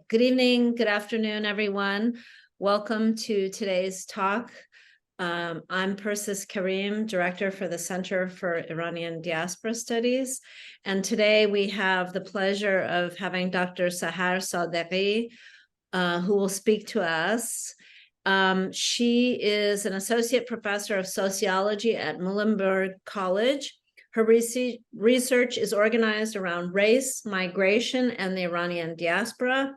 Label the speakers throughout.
Speaker 1: Good evening, good afternoon, everyone. Welcome to today's talk. I'm Persis Karim, Director for the Center for Iranian Diaspora Studies. And today we have the pleasure of having Dr. Sahar Sadeghi, who will speak to us. She is an Associate Professor of Sociology at Muhlenberg College. Her research is organized around race, migration, and the Iranian diaspora.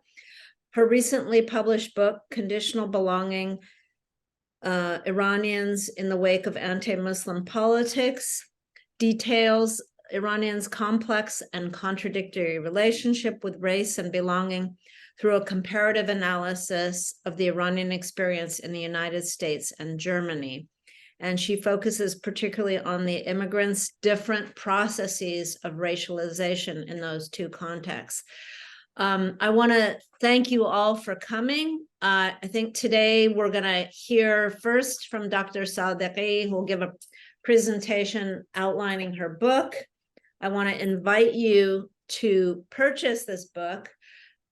Speaker 1: Her recently published book, Conditional Belonging, Iranians in the Wake of Anti-Muslim Politics, details Iranians' complex and contradictory relationship with race and belonging through a comparative analysis of the Iranian experience in the United States and Germany. And she focuses particularly on the immigrants' different processes of racialization in those two contexts. I want to thank you all for coming. I think today we're going to hear first from Dr. Sadeghi, who will give a presentation outlining her book. I want to invite you to purchase this book.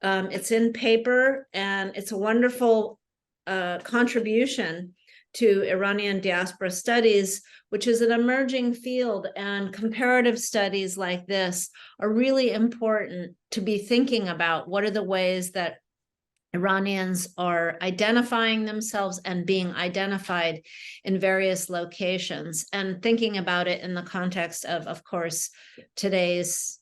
Speaker 1: It's in paper, and it's a wonderful contribution to Iranian Diaspora Studies, which is an emerging field, and comparative studies like this are really important to be thinking about. What are the ways that Iranians are identifying themselves and being identified in various locations, and thinking about it in the context of course, today's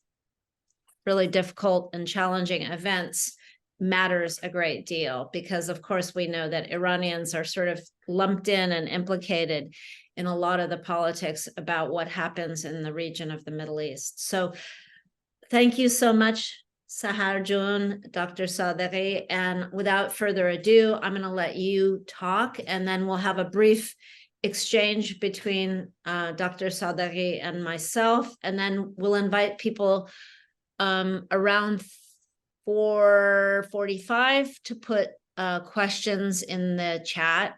Speaker 1: really difficult and challenging events matters a great deal, because of course we know that Iranians are sort of lumped in and implicated in a lot of the politics about what happens in the region of the Middle East. So thank you so much, Sahar Jun, Dr. Sadeghi. And without further ado, I'm going to let you talk, and then we'll have a brief exchange between Dr. Sadeghi and myself, and then we'll invite people around 4:45 to put questions in the chat,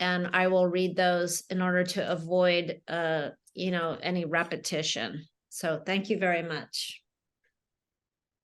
Speaker 1: and I will read those in order to avoid any repetition. So thank you very much.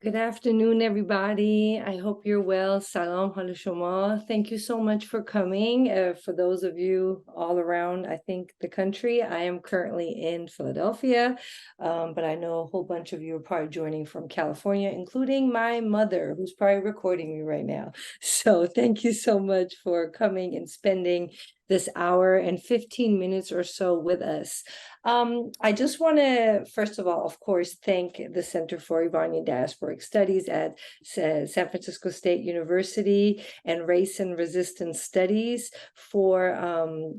Speaker 2: Good afternoon, everybody. I hope you're well. Salam hal shoma. Thank you so much for coming. For those of you all around, I think, the country, I am currently in Philadelphia, but I know a whole bunch of you are probably joining from California, including my mother, who's probably recording me right now. So thank you so much for coming and spending this hour and 15 minutes or so with us. I just want to, first of all, of course, thank the Center for Iranian Diaspora Studies at San Francisco State University and Race and Resistance Studies for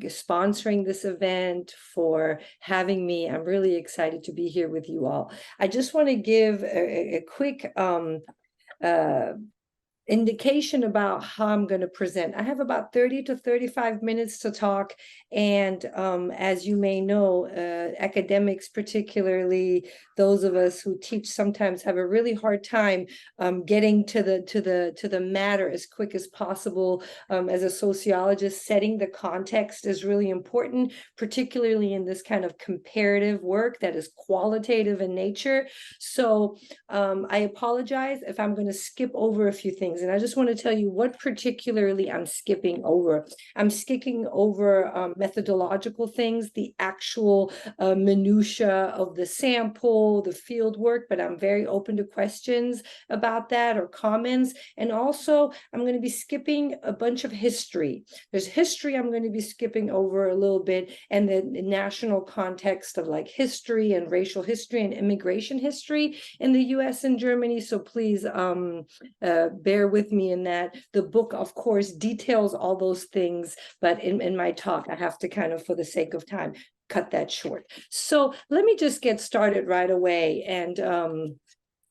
Speaker 2: sponsoring this event, for having me. I'm really excited to be here with you all. I just want to give a quick indication about how I'm going to present. I have about 30 to 35 minutes to talk, and as you may know, academics, particularly those of us who teach, sometimes have a really hard time getting to the matter as quick as possible. As a sociologist, setting the context is really important, particularly in this kind of comparative work that is qualitative in nature. So I apologize if I'm going to skip over a few things. And I just want to tell you what particularly I'm skipping over. I'm skipping over methodological things, the actual minutia of the sample, the field work, but I'm very open to questions about that or comments. And also, I'm going to be skipping a bunch of history. There's history I'm going to be skipping over a little bit, and the national context of like history and racial history and immigration history in the US and Germany. So please bear with me in that. The book, of course, details all those things, but in my talk, I have to kind of, for the sake of time, cut that short. So let me just get started right away. And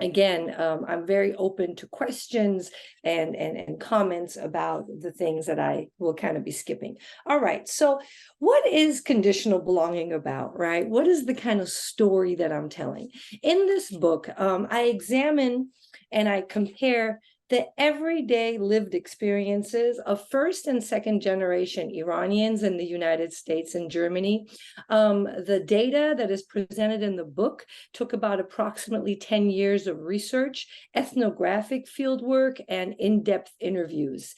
Speaker 2: again, I'm very open to questions and comments about the things that I will kind of be skipping. All right, so what is conditional belonging about, right? What is the kind of story that I'm telling? In this book, I examine and I compare the everyday lived experiences of first and second generation Iranians in the United States and Germany. The data that is presented in the book took about approximately 10 years of research, ethnographic fieldwork, and in-depth interviews.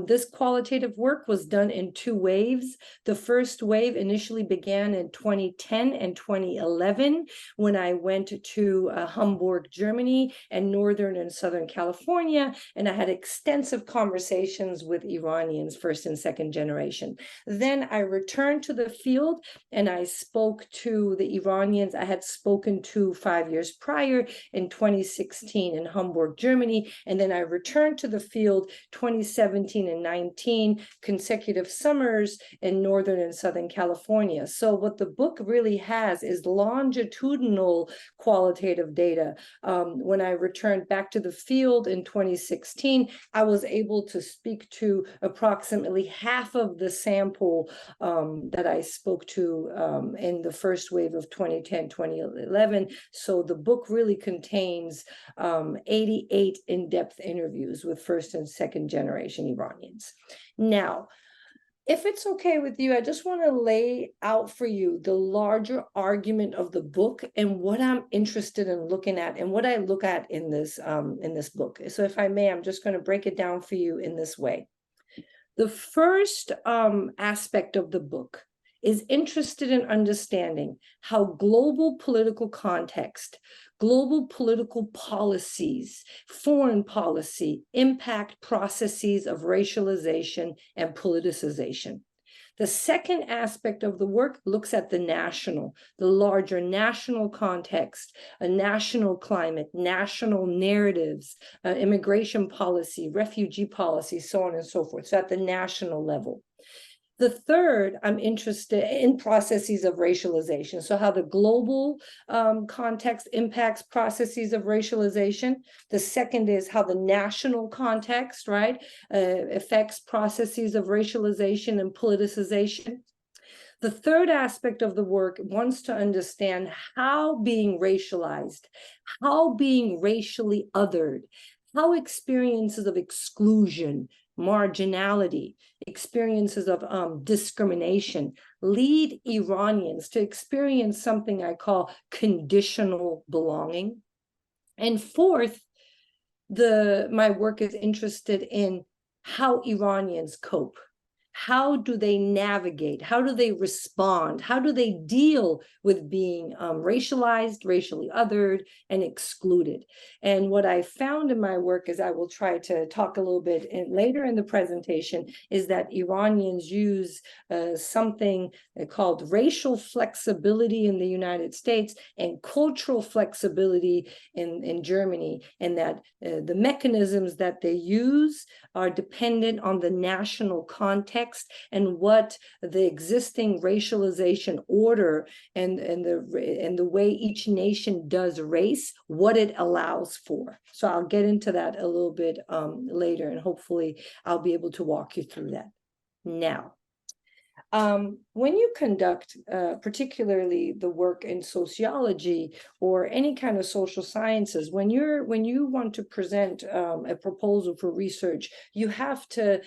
Speaker 2: This qualitative work was done in 2 waves. The first wave initially began in 2010 and 2011 when I went to Hamburg, Germany, and Northern and Southern California, and I had extensive conversations with Iranians, first and second generation. Then I returned to the field and I spoke to the Iranians I had spoken to 5 years prior in 2016 in Hamburg, Germany, and then I returned to the field 2017 and 19 consecutive summers in Northern and Southern California. So what the book really has is longitudinal qualitative data. When I returned back to the field in 2016, I was able to speak to approximately half of the sample that I spoke to in the first wave of 2010, 2011. So the book really contains 88 in-depth interviews with first and second generation Iranians. Now, if it's okay with you, I just want to lay out for you the larger argument of the book and what I'm interested in looking at and what I look at in this book. So if I may, I'm just going to break it down for you in this way. The first aspect of the book is interested in understanding how global political context, global political policies, foreign policy impact processes of racialization and politicization. The second aspect of the work looks at the larger national context, a national climate, national narratives, immigration policy, refugee policy, so on and so forth. So at the national level. The third, I'm interested in processes of racialization. So how the global context impacts processes of racialization. The second is how the national context, right, affects processes of racialization and politicization. The third aspect of the work wants to understand how being racialized, how being racially othered, how experiences of exclusion, marginality, experiences of discrimination lead Iranians to experience something I call conditional belonging. And fourth, my work is interested in how Iranians cope. How do they navigate? How do they respond? How do they deal with being racialized, racially othered, and excluded? And what I found in my work, as I will try to talk a little bit later in the presentation, is that Iranians use something called racial flexibility in the United States and cultural flexibility in Germany, and that the mechanisms that they use are dependent on the national context and what the existing racialization order and the way each nation does race, what it allows for. So I'll get into that a little bit later, and hopefully I'll be able to walk you through that. Now, when you conduct particularly the work in sociology or any kind of social sciences, when you want to present a proposal for research, you have to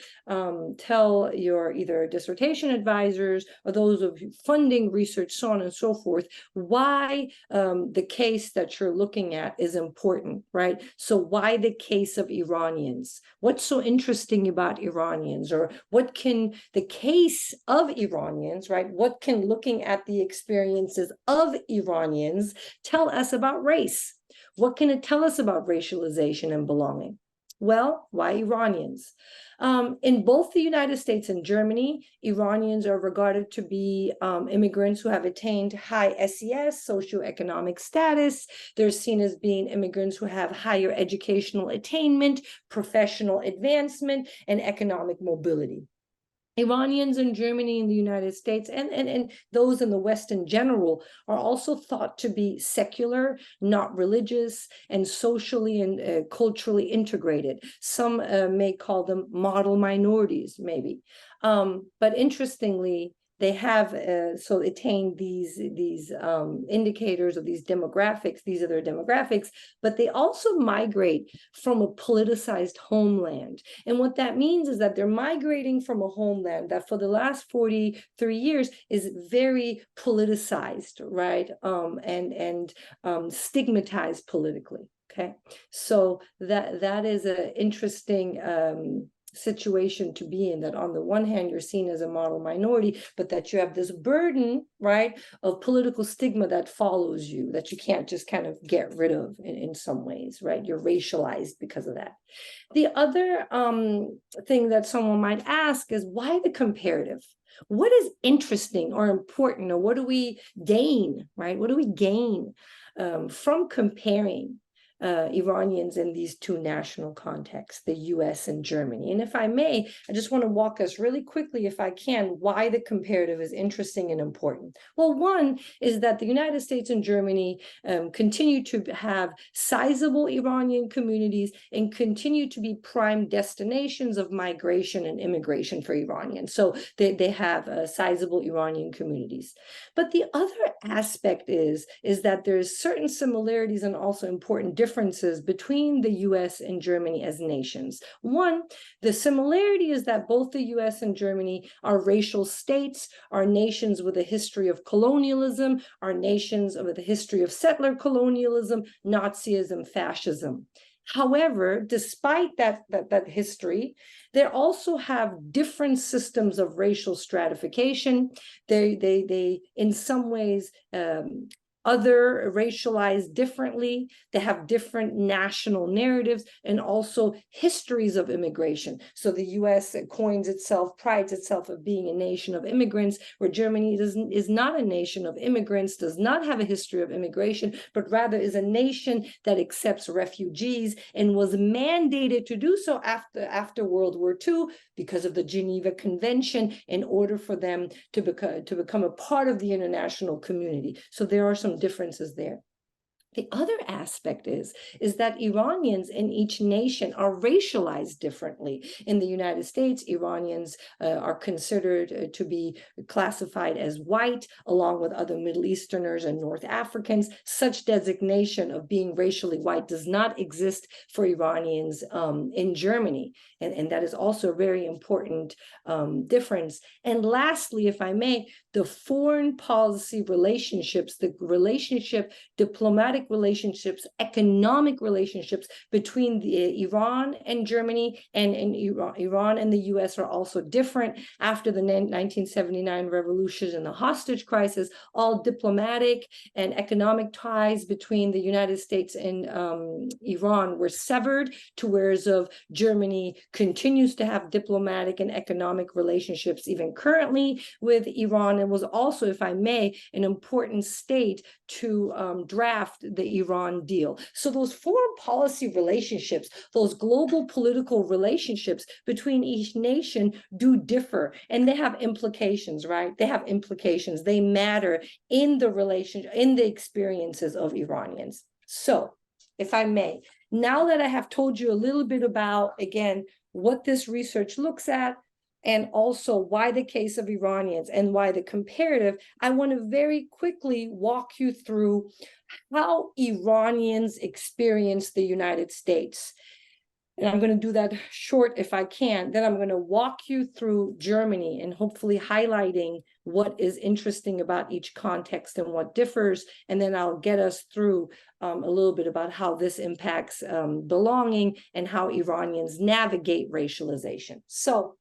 Speaker 2: tell your either dissertation advisors or those of you funding research, so on and so forth, why the case that you're looking at is important, right? So why the case of Iranians? What's so interesting about Iranians? Or what can the case of Iranians, right? What can looking at the experiences of Iranians tell us about race? What can it tell us about racialization and belonging? Well, why Iranians? In both the United States and Germany, Iranians are regarded to be immigrants who have attained high SES, socioeconomic status. They're seen as being immigrants who have higher educational attainment, professional advancement, and economic mobility. Iranians in Germany and the United States and those in the West in general are also thought to be secular, not religious, and socially and culturally integrated. Some may call them model minorities, maybe. But interestingly, they have so attained these indicators of these demographics. These are their demographics, but they also migrate from a politicized homeland. And what that means is that they're migrating from a homeland that for the last 43 years is very politicized, right? And stigmatized politically. Okay, so that is an interesting situation to be in, that on the one hand you're seen as a model minority, but that you have this burden, right, of political stigma that follows you, that you can't just kind of get rid of in some ways, right? You're racialized because of that. The other thing that someone might ask is, why the comparative? What is interesting or important, or what do we gain, right? What do we gain from comparing Iranians in these two national contexts, the US and Germany? And if I may, I just want to walk us really quickly, if I can, why the comparative is interesting and important. Well, one is that the United States and Germany continue to have sizable Iranian communities and continue to be prime destinations of migration and immigration for Iranians. So they have sizable Iranian communities. But the other aspect is that there's certain similarities and also important differences between the US and Germany as nations. One, the similarity is that both the US and Germany are racial states, are nations with a history of colonialism, are nations with a history of settler colonialism, Nazism, fascism. However, despite that history, they also have different systems of racial stratification. They in some ways other racialized differently. They have different national narratives and also histories of immigration. So the US prides itself of being a nation of immigrants, where Germany is not a nation of immigrants, does not have a history of immigration, but rather is a nation that accepts refugees and was mandated to do so after World War II because of the Geneva Convention, in order for them to become a part of the international community. So there are some differences there. The other aspect is that Iranians in each nation are racialized differently. In the United States, Iranians are considered to be classified as white, along with other Middle Easterners and North Africans. Such designation of being racially white does not exist for Iranians in Germany. And that is also a very important difference. And lastly, if I may, the foreign policy relationships, the diplomatic relationships, economic relationships between Iran and Germany and Iran and the US are also different after the 1979 revolution and the hostage crisis. All diplomatic and economic ties between the United States and Iran were severed, to whereas of Germany continues to have diplomatic and economic relationships even currently with Iran, and was also, if I may, an important state to draft the Iran deal. So those foreign policy relationships, those global political relationships between each nation do differ, and they have implications, right? They have implications. They matter in the relationship, in the experiences of Iranians. So, if I may, now that I have told you a little bit about, again, what this research looks at, and also why the case of Iranians and why the comparative, I want to very quickly walk you through how Iranians experience the United States. And I'm going to do that short if I can. Then I'm going to walk you through Germany and hopefully highlighting what is interesting about each context and what differs. And then I'll get us through a little bit about how this impacts belonging and how Iranians navigate racialization. So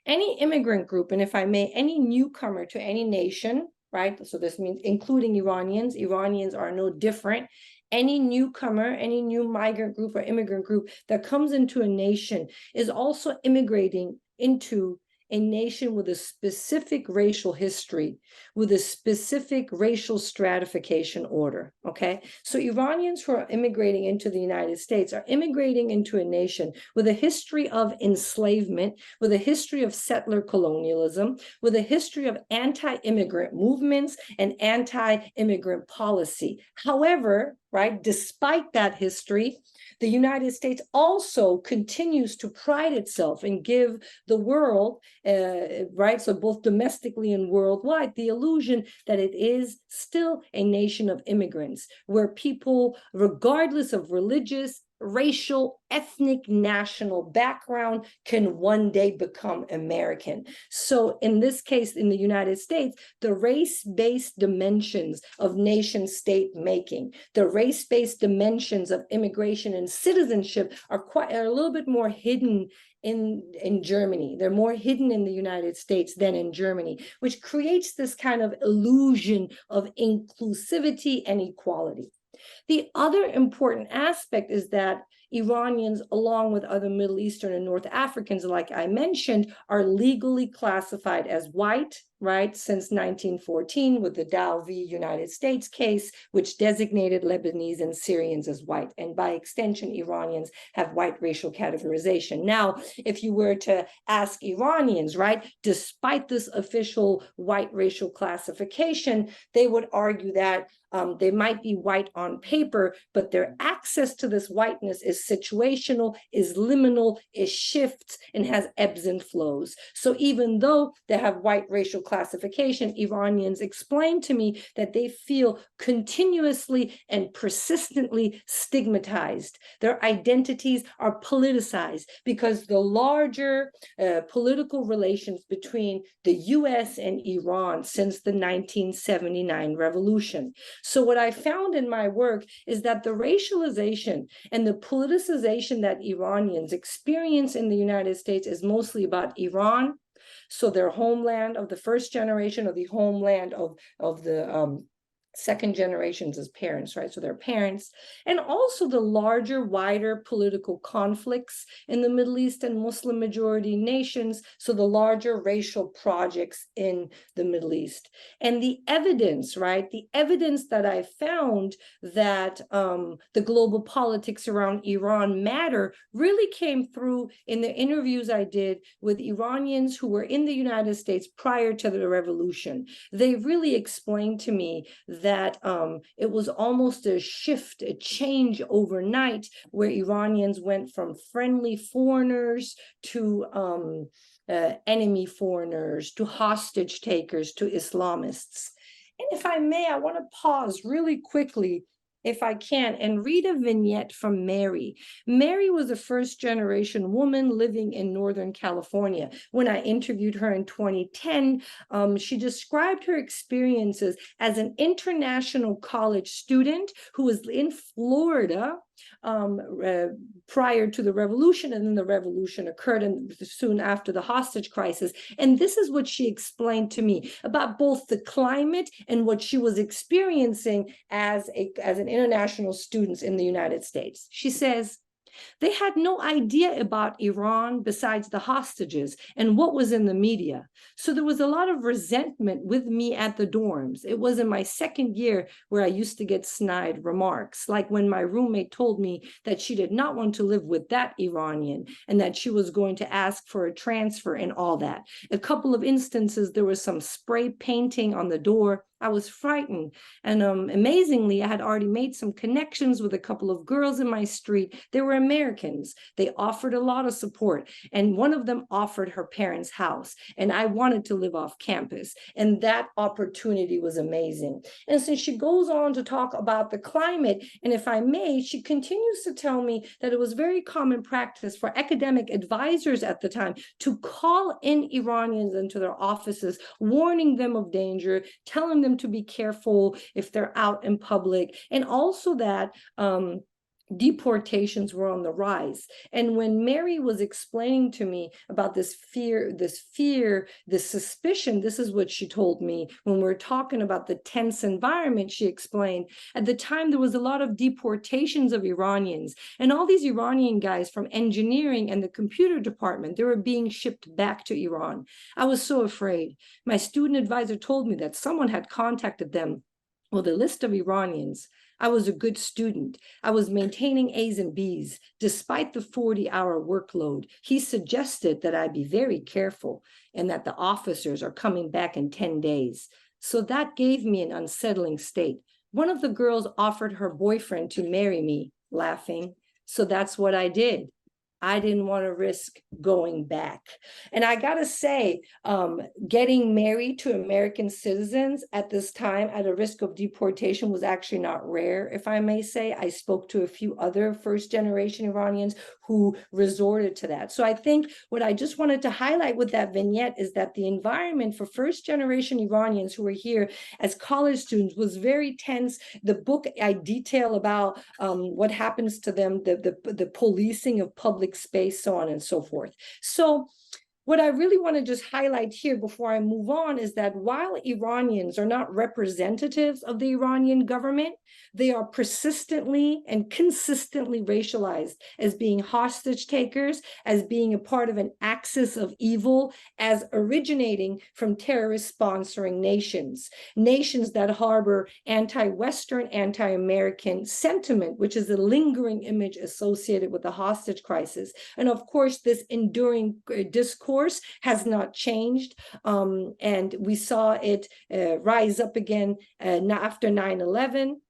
Speaker 2: any immigrant group, and if I may, any newcomer to any nation, right? So this means including Iranians. Iranians are no different. Any newcomer, any new migrant group or immigrant group that comes into a nation is also immigrating into a nation with a specific racial history, with a specific racial stratification order, okay? So Iranians who are immigrating into the United States are immigrating into a nation with a history of enslavement, with a history of settler colonialism, with a history of anti-immigrant movements and anti-immigrant policy. However, right? Despite that history, the United States also continues to pride itself and give the world, right, so both domestically and worldwide, the illusion that it is still a nation of immigrants, where people, regardless of religious, racial, ethnic, national background, can one day become American. So in this case, in the United States, the race-based dimensions of nation-state making, the race-based dimensions of immigration and citizenship are a little bit more hidden in Germany. They're more hidden in the United States than in Germany, which creates this kind of illusion of inclusivity and equality. The other important aspect is that Iranians, along with other Middle Eastern and North Africans, like I mentioned, are legally classified as white, right, since 1914 with the Dow v. United States case, which designated Lebanese and Syrians as white. And by extension, Iranians have white racial categorization. Now, if you were to ask Iranians, right, despite this official white racial classification, they would argue that they might be white on paper, but their access to this whiteness is situational, is liminal, is shifts, and has ebbs and flows. So even though they have white racial classification, Iranians explain to me that they feel continuously and persistently stigmatized. Their identities are politicized because the larger political relations between the US and Iran since the 1979 revolution. So what I found in my work is that the racialization and the politicization that Iranians experience in the United States is mostly about Iran, so their homeland of the first generation, or the homeland of the second generations as parents, right? So their parents, and also the larger, wider political conflicts in the Middle East and Muslim majority nations, so the larger racial projects in the Middle East. And the evidence, right? The evidence that I found that the global politics around Iran matter really came through in the interviews I did with Iranians who were in the United States prior to the revolution. They really explained to me that it was almost a shift, a change overnight, where Iranians went from friendly foreigners to enemy foreigners, to hostage takers, to Islamists. And if I may, I want to pause really quickly, if I can, and read a vignette from Mary. Mary was a first-generation woman living in Northern California. When I interviewed her in 2010, she described her experiences as an international college student who was in Florida prior to the revolution, and then the revolution occurred and soon after the hostage crisis. And this is what she explained to me about both the climate and what she was experiencing as an international student in the United States. She says, they had no idea about Iran besides the hostages and what was in the media. So there was a lot of resentment with me at the dorms. It was in my second year where I used to get snide remarks, like when my roommate told me that she did not want to live with that Iranian and that she was going to ask for a transfer and all that. A couple of instances, there was some spray painting on the door. I was frightened. And amazingly, I had already made some connections with a couple of girls in my street. They were Americans. They offered a lot of support. And one of them offered her parents' house. And I wanted to live off campus. And that opportunity was amazing. And since she goes on to talk about the climate, and if I may, she continues to tell me that it was very common practice for academic advisors at the time to call in Iranians into their offices, warning them of danger, telling them to be careful if they're out in public, and also that deportations were on the rise. And when Mary was explaining to me about this fear, this suspicion, this is what she told me when we were talking about the tense environment. She explained at the time there was a lot of deportations of Iranians, and all these Iranian guys from engineering and the computer department, they were being shipped back to Iran. I was so afraid. My student advisor told me that someone had contacted them with a list of Iranians. I was a good student. I was maintaining A's and B's despite the 40-hour workload. He suggested that I be very careful and that the officers are coming back in 10 days. So that gave me an unsettling state. one of the girls offered her boyfriend to marry me, laughing. So that's what I did. I didn't want to risk going back. And I got to say, getting married to American citizens at this time at a risk of deportation was actually not rare, if I may say. I spoke to a few other first-generation Iranians who resorted to that. So I think what I just wanted to highlight with that vignette is that the environment for first-generation Iranians who were here as college students was very tense. The book I detail about what happens to them, the policing of public space, so on and so forth. So what I really want to just highlight here before I move on is that while Iranians are not representatives of the Iranian government, they are persistently and consistently racialized as being hostage takers, as being a part of an axis of evil, as originating from terrorist sponsoring nations, nations that harbor anti-Western, anti-American sentiment, which is a lingering image associated with the hostage crisis. And of course, this enduring discourse has not changed. And we saw it rise up again after 9/11.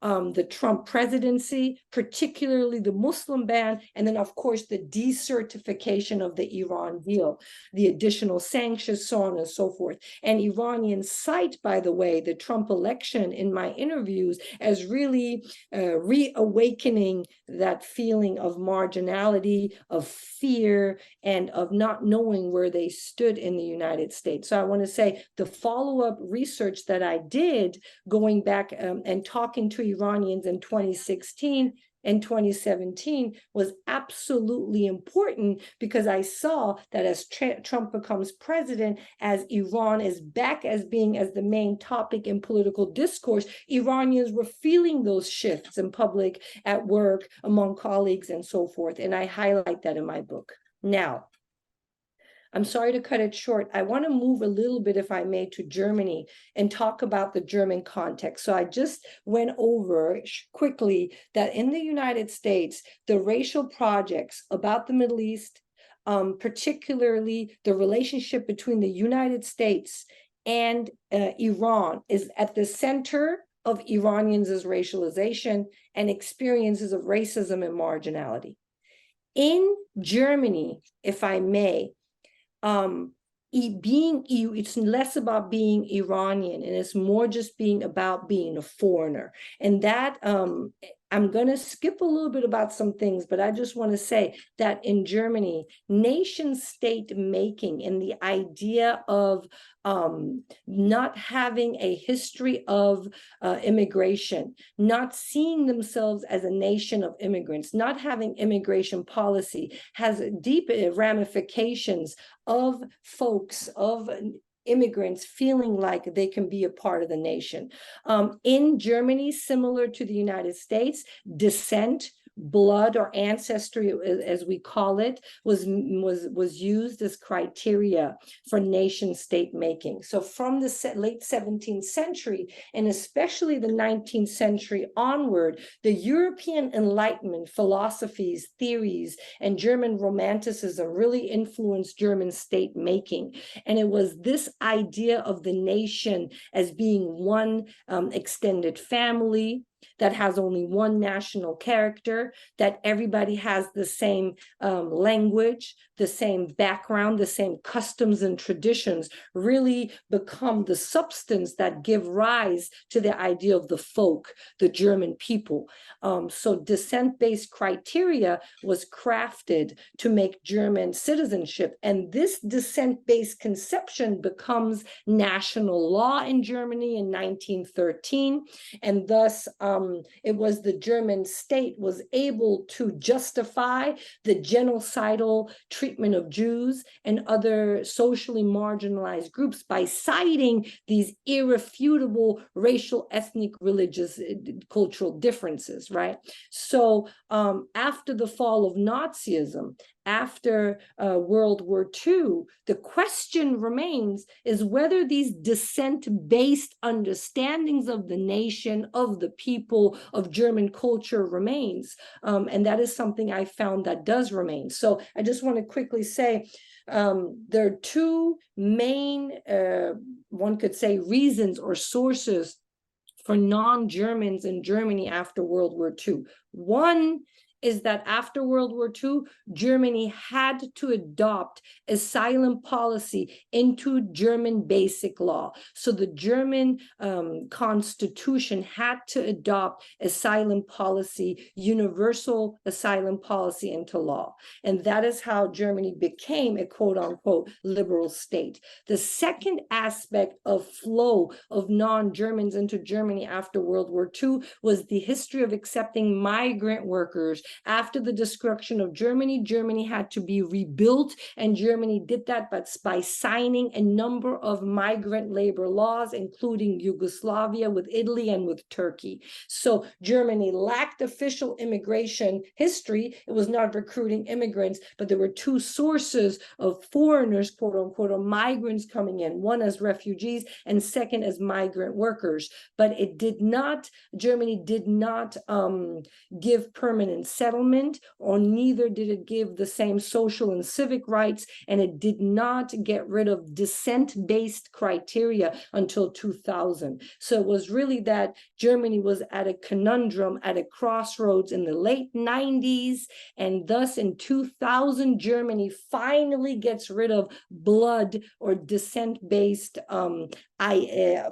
Speaker 2: The Trump presidency, particularly the Muslim ban, and then, of course, the decertification of the Iran deal, the additional sanctions, so on and so forth. And Iranians cite, by the way, the Trump election in my interviews as really reawakening that feeling of marginality, of fear, and of not knowing where they stood in the United States. So I want to say the follow-up research that I did going back and talking to Iranians in 2016 and 2017 was absolutely important, because I saw that as Trump becomes president, as Iran is back as being as the main topic in political discourse, Iranians were feeling those shifts in public, at work, among colleagues, and so forth. And I highlight that in my book. Now, I'm sorry to cut it short. I want to move a little bit, if I may, to Germany and talk about the German context. So I just went over quickly that in the United States, the racial projects about the Middle East, particularly the relationship between the United States and Iran, is at the center of Iranians' racialization and experiences of racism and marginality. In Germany, if I may, it's less about being Iranian, and it's more just being about being a foreigner. And that I'm going to skip a little bit about some things, but I just want to say that in Germany, nation state making and the idea of not having a history of immigration, not seeing themselves as a nation of immigrants, not having immigration policy, has deep ramifications of folks, of immigrants feeling like they can be a part of the nation. In Germany, similar to the United States, descent, blood, or ancestry, as we call it, was used as criteria for nation state making. So from the late 17th century, and especially the 19th century onward, the European Enlightenment philosophies, theories, and German Romanticism really influenced German state making. And it was this idea of the nation as being one extended family that has only one national character, that everybody has the same language, the same background, the same customs and traditions, really become the substance that give rise to the idea of the folk, the German people. So descent-based criteria was crafted to make German citizenship. And this descent-based conception becomes national law in Germany in 1913. And thus, it was the German state was able to justify the genocidal treatment of Jews and other socially marginalized groups by citing these irrefutable racial, ethnic, religious, cultural differences, right? So after the fall of Nazism, after World War II, the question remains is whether these descent-based understandings of the nation, of the people, of German culture remains. And that is something I found that does remain. So I just want to quickly say, there are two main, one could say, reasons or sources for non-Germans in Germany after World War II. One is that after World War II, Germany had to adopt asylum policy into German basic law. So the German constitution had to adopt asylum policy, universal asylum policy into law. And that is how Germany became a quote unquote liberal state. The second aspect of flow of non-Germans into Germany after World War II was the history of accepting migrant workers. After the destruction of Germany, Germany had to be rebuilt, and Germany did that by signing a number of migrant labor laws, including Yugoslavia, with Italy, and with Turkey. So Germany lacked official immigration history. It was not recruiting immigrants, but there were two sources of foreigners, quote unquote, or migrants coming in, one as refugees and second as migrant workers. But it did not, Germany did not give permanent settlement, or neither did it give the same social and civic rights, and it did not get rid of descent-based criteria until 2000. So it was really that Germany was at a conundrum, at a crossroads in the late 90s, and thus in 2000, Germany finally gets rid of blood or descent-based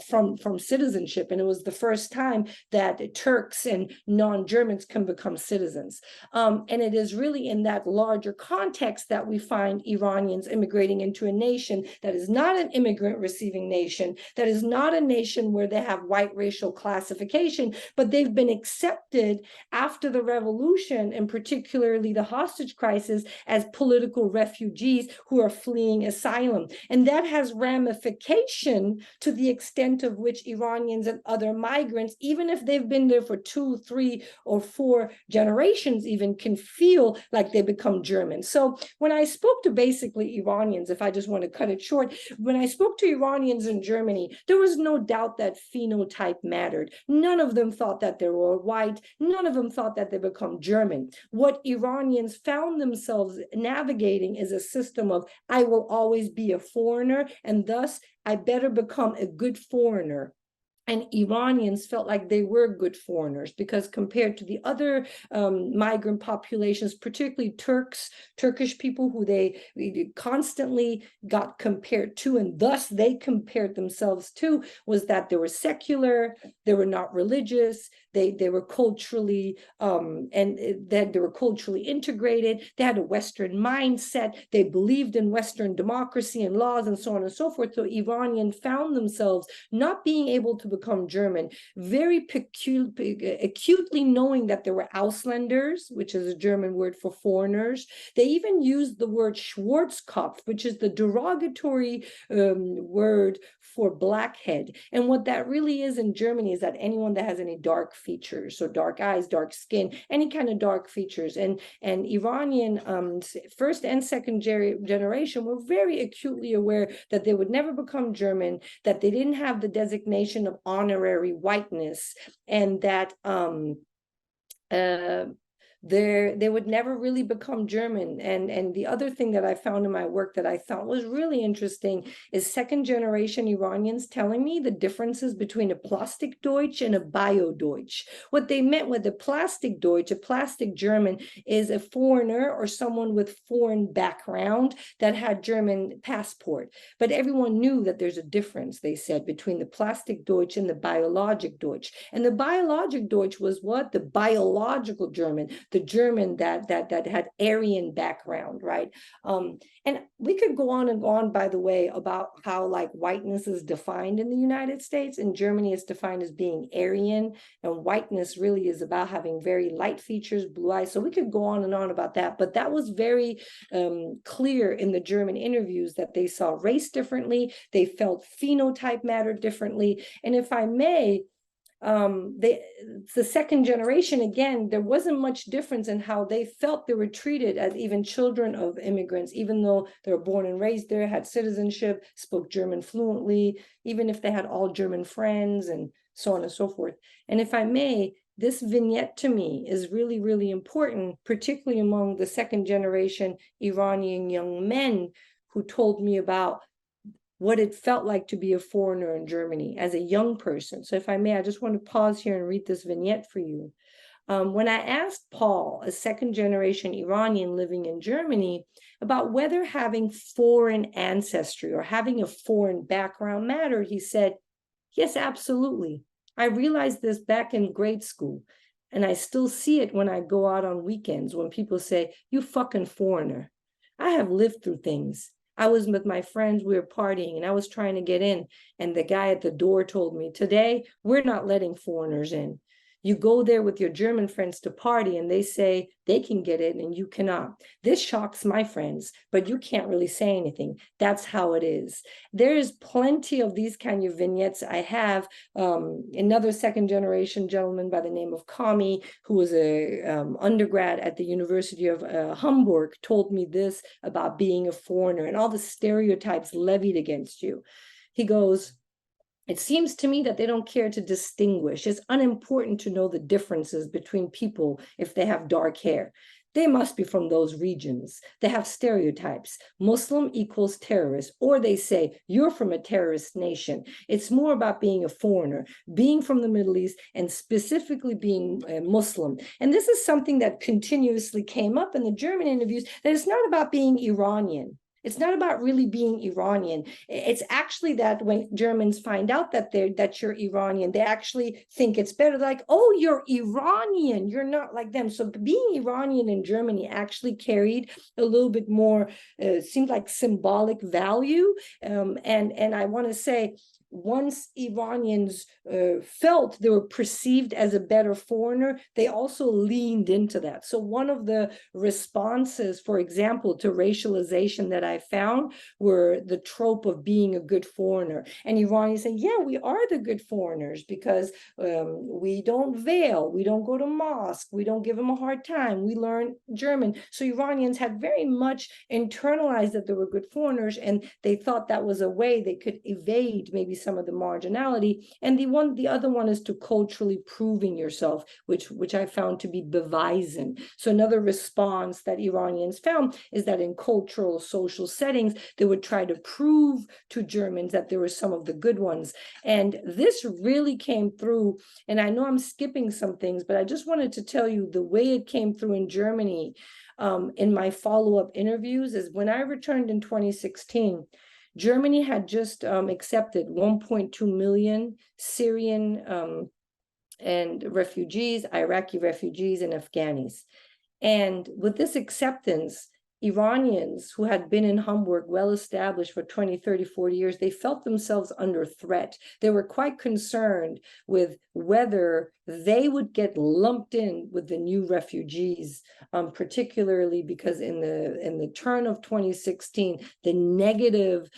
Speaker 2: from citizenship, and it was the first time that Turks and non-Germans can become citizens. And it is really in that larger context that we find Iranians immigrating into a nation that is not an immigrant receiving nation, that is not a nation where they have white racial classification, but they've been accepted after the revolution, and particularly the hostage crisis, as political refugees who are fleeing asylum. And that has ramification to the extent of which Iranians and other migrants, even if they've been there for 2, 3, or 4 generations even, can feel like they become German. So when I spoke to basically Iranians, if I just want to cut it short, when I spoke to Iranians in Germany, there was no doubt that phenotype mattered. None of them thought that they were white. None of them thought that they become German. What Iranians found themselves navigating is a system of, I will always be a foreigner, and thus I better become a good foreigner. And Iranians felt like they were good foreigners, because compared to the other migrant populations, particularly Turkish people who they constantly got compared to, and thus they compared themselves to, was that they were secular, they were not religious, they were culturally and that they were culturally integrated, they had a Western mindset, they believed in Western democracy and laws and so on and so forth. So Iranian found themselves not being able to become German, very acutely knowing that there were Ausländers, which is a German word for foreigners. They even used the word Schwarzkopf, which is the derogatory word for blackhead. And what that really is in Germany is that anyone that has any dark features, so dark eyes, dark skin, any kind of dark features. And Iranian first and second generation were very acutely aware that they would never become German, that they didn't have the designation of honorary whiteness, and that they would never really become German. And the other thing that I found in my work that I thought was really interesting is second generation Iranians telling me the differences between a plastic Deutsch and a bio Deutsch. What they meant with a plastic Deutsch, a plastic German, is a foreigner or someone with foreign background that had German passport. But everyone knew that there's a difference, they said, between the plastic Deutsch and the biologic Deutsch. And the biologic Deutsch was what? The biological German, the German that had Aryan background, right? And we could go on and on, by the way, about how like whiteness is defined in the United States. In Germany, it's defined as being Aryan, and whiteness really is about having very light features, blue eyes. So we could go on and on about that, but that was very clear in the German interviews that they saw race differently, they felt phenotype mattered differently. And if I may, the second generation, again, there wasn't much difference in how they felt they were treated as even children of immigrants, even though they were born and raised there, had citizenship, spoke German fluently, even if they had all German friends and so on and so forth. And if I may, this vignette to me is really, really important, particularly among the second generation Iranian young men who told me about what it felt like to be a foreigner in Germany as a young person. So if I may, I just want to pause here and read this vignette for you. When I asked Paul, a second-generation Iranian living in Germany, about whether having foreign ancestry or having a foreign background mattered, he said, yes, absolutely. I realized this back in grade school, and I still see it when I go out on weekends when people say, you fucking foreigner. I have lived through things. I was with my friends, we were partying, and I was trying to get in, and the guy at the door told me, today, we're not letting foreigners in. You go there with your German friends to party and they say they can get in and you cannot. This shocks my friends, but you can't really say anything. That's how it is. There is plenty of these kind of vignettes. I have another second generation gentleman by the name of Kami, who was a undergrad at the University of Hamburg, told me this about being a foreigner and all the stereotypes levied against you. He goes, it seems to me that they don't care to distinguish. It's unimportant to know the differences between people if they have dark hair. They must be from those regions. They have stereotypes. Muslim equals terrorist, or they say, you're from a terrorist nation. It's more about being a foreigner, being from the Middle East, and specifically being a Muslim. And this is something that continuously came up in the German interviews, that it's not about being Iranian. It's not about really being Iranian. It's actually that when Germans find out that you're Iranian, they actually think it's better. They're like, oh, you're Iranian. You're not like them. So being Iranian in Germany actually carried a little bit more, seemed like symbolic value. And I want to say, once Iranians felt they were perceived as a better foreigner, they also leaned into that. So one of the responses, for example, to racialization that I found were the trope of being a good foreigner. And Iranians say, yeah, we are the good foreigners because we don't veil, we don't go to mosque, we don't give them a hard time, we learn German. So Iranians had very much internalized that they were good foreigners, and they thought that was a way they could evade maybe some of the marginality. And the other one is to culturally proving yourself, which I found to be beweisen. So another response that Iranians found is that in cultural social settings, they would try to prove to Germans that there were some of the good ones. And this really came through, and I know I'm skipping some things, but I just wanted to tell you the way it came through in Germany in my follow-up interviews is when I returned in 2016, Germany had just accepted 1.2 million Syrian and refugees, Iraqi refugees, and Afghanis. And with this acceptance, Iranians who had been in Hamburg well established for 20, 30, 40 years, they felt themselves under threat. They were quite concerned with whether they would get lumped in with the new refugees, particularly because in the turn of 2016, the negative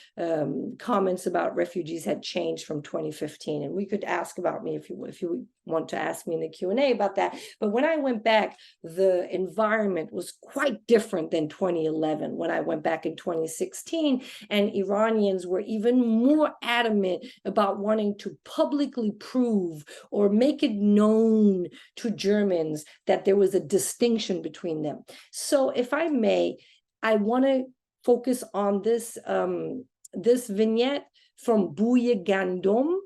Speaker 2: comments about refugees had changed from 2015. And we could ask about me if you want to ask me in the Q&A about that. But when I went back, the environment was quite different than 2011 when I went back in 2016, and Iranians were even more adamant about wanting to publicly prove or make it known to Germans that there was a distinction between them. So if I may, I want to focus on this, this vignette from Buya Gandom,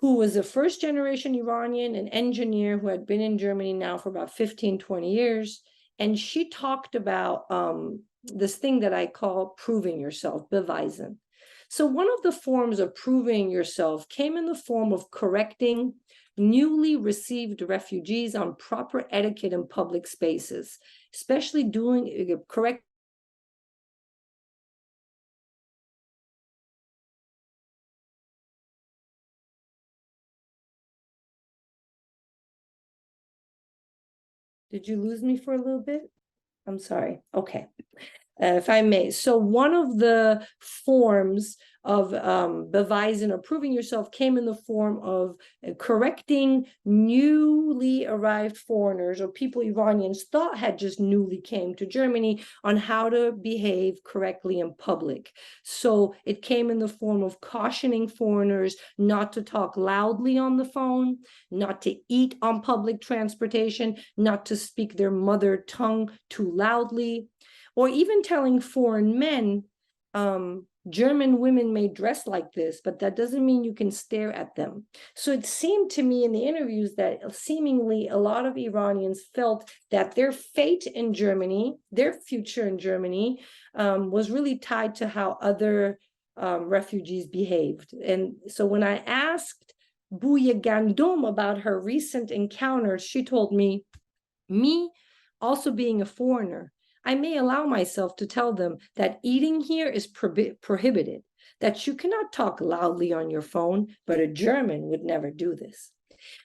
Speaker 2: who was a first-generation Iranian, an engineer who had been in Germany now for about 15, 20 years. And she talked about this thing that I call proving yourself, beweisen. So one of the forms of proving yourself came in the form of correcting newly received refugees on proper etiquette in public spaces, especially doing correct. Did you lose me for a little bit? I'm sorry. Okay. If I may. So one of the forms of beweisen or proving yourself came in the form of correcting newly arrived foreigners or people Iranians thought had just newly came to Germany on how to behave correctly in public. So it came in the form of cautioning foreigners not to talk loudly on the phone, not to eat on public transportation, not to speak their mother tongue too loudly, or even telling foreign men German women may dress like this, but that doesn't mean you can stare at them. So it seemed to me in the interviews that seemingly a lot of Iranians felt that their fate in Germany, their future in Germany, was really tied to how other refugees behaved. And so when I asked Buya Gandom about her recent encounters, she told me also being a foreigner, I may allow myself to tell them that eating here is prohibited, that you cannot talk loudly on your phone, but a German would never do this.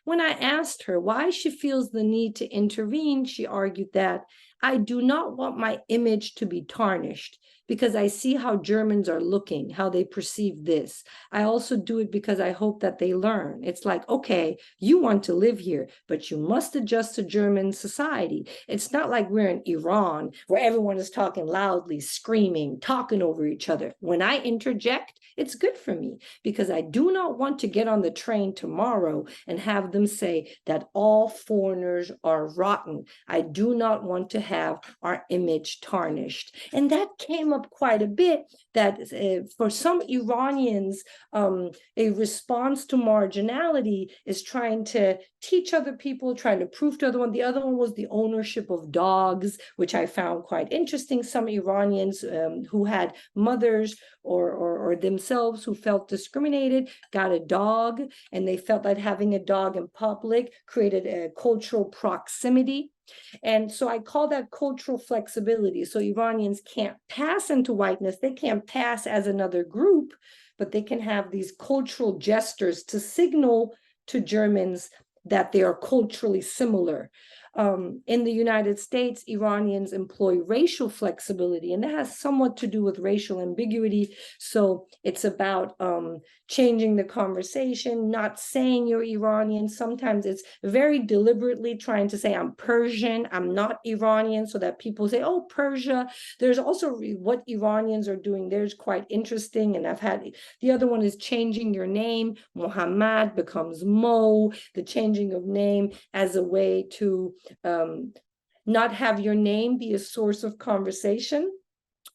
Speaker 2: When I asked her why she feels the need to intervene, she argued that I do not want my image to be tarnished because I see how Germans are looking, how they perceive this. I also do it because I hope that they learn. It's like, okay, you want to live here, but you must adjust to German society. It's not like we're in Iran where everyone is talking loudly, screaming, talking over each other. When I interject, it's good for me because I do not want to get on the train tomorrow and have them say that all foreigners are rotten. I do not want to have our image tarnished. And that came up quite a bit, that for some Iranians, a response to marginality is trying to teach other people, trying to prove to other one. The other one was the ownership of dogs, which I found quite interesting. Some Iranians who had mothers or themselves who felt discriminated got a dog, and they felt that having a dog in public created a cultural proximity. And so I call that cultural flexibility. So Iranians can't pass into whiteness, they can't pass as another group, but they can have these cultural gestures to signal to Germans that they are culturally similar. In the United States, Iranians employ racial flexibility, and that has somewhat to do with racial ambiguity. So it's about changing the conversation, not saying you're Iranian. Sometimes it's very deliberately trying to say, I'm Persian, I'm not Iranian, so that people say, oh, Persia. There's also what Iranians are doing. There's quite interesting. And I've had, the other one is changing your name. Muhammad becomes Mo, the changing of name as a way to not have your name be a source of conversation.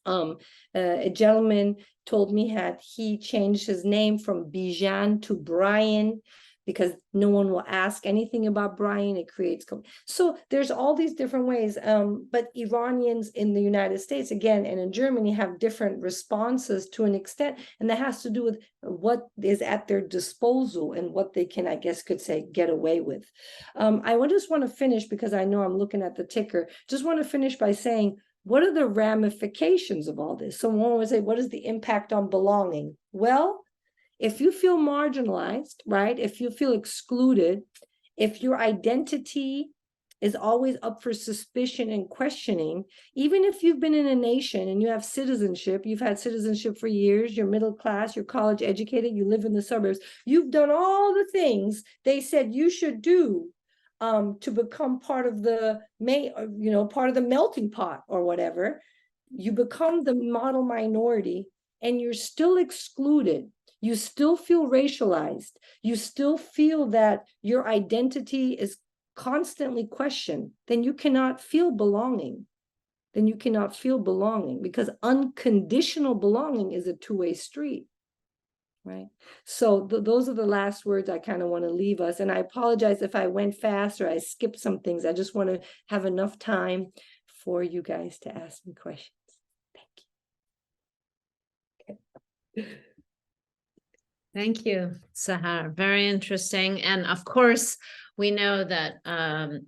Speaker 2: A gentleman told me had he changed his name from Bijan to Brian because no one will ask anything about Brian. It creates, so there's all these different ways. But Iranians in the United States, again, and in Germany have different responses to an extent, and that has to do with what is at their disposal and what they can, I guess, could say, get away with. I just want to finish because I know I'm looking at the ticker. Just want to finish by saying, what are the ramifications of all this? So one would say, what is the impact on belonging? Well, if you feel marginalized, right? If you feel excluded, if your identity is always up for suspicion and questioning, even if you've been in a nation and you have citizenship, you've had citizenship for years, you're middle class, you're college educated, you live in the suburbs, you've done all the things they said you should do to become part of the part of the melting pot or whatever. You become the model minority and you're still excluded. You still feel racialized. You still feel that your identity is constantly questioned. Then you cannot feel belonging. Because unconditional belonging is a two-way street. Right. So those are the last words I kind of want to leave us. And I apologize if I went fast or I skipped some things. I just want to have enough time for you guys to ask me questions. Thank you. Okay.
Speaker 1: Thank you, Sahar. Very interesting. And of course, we know that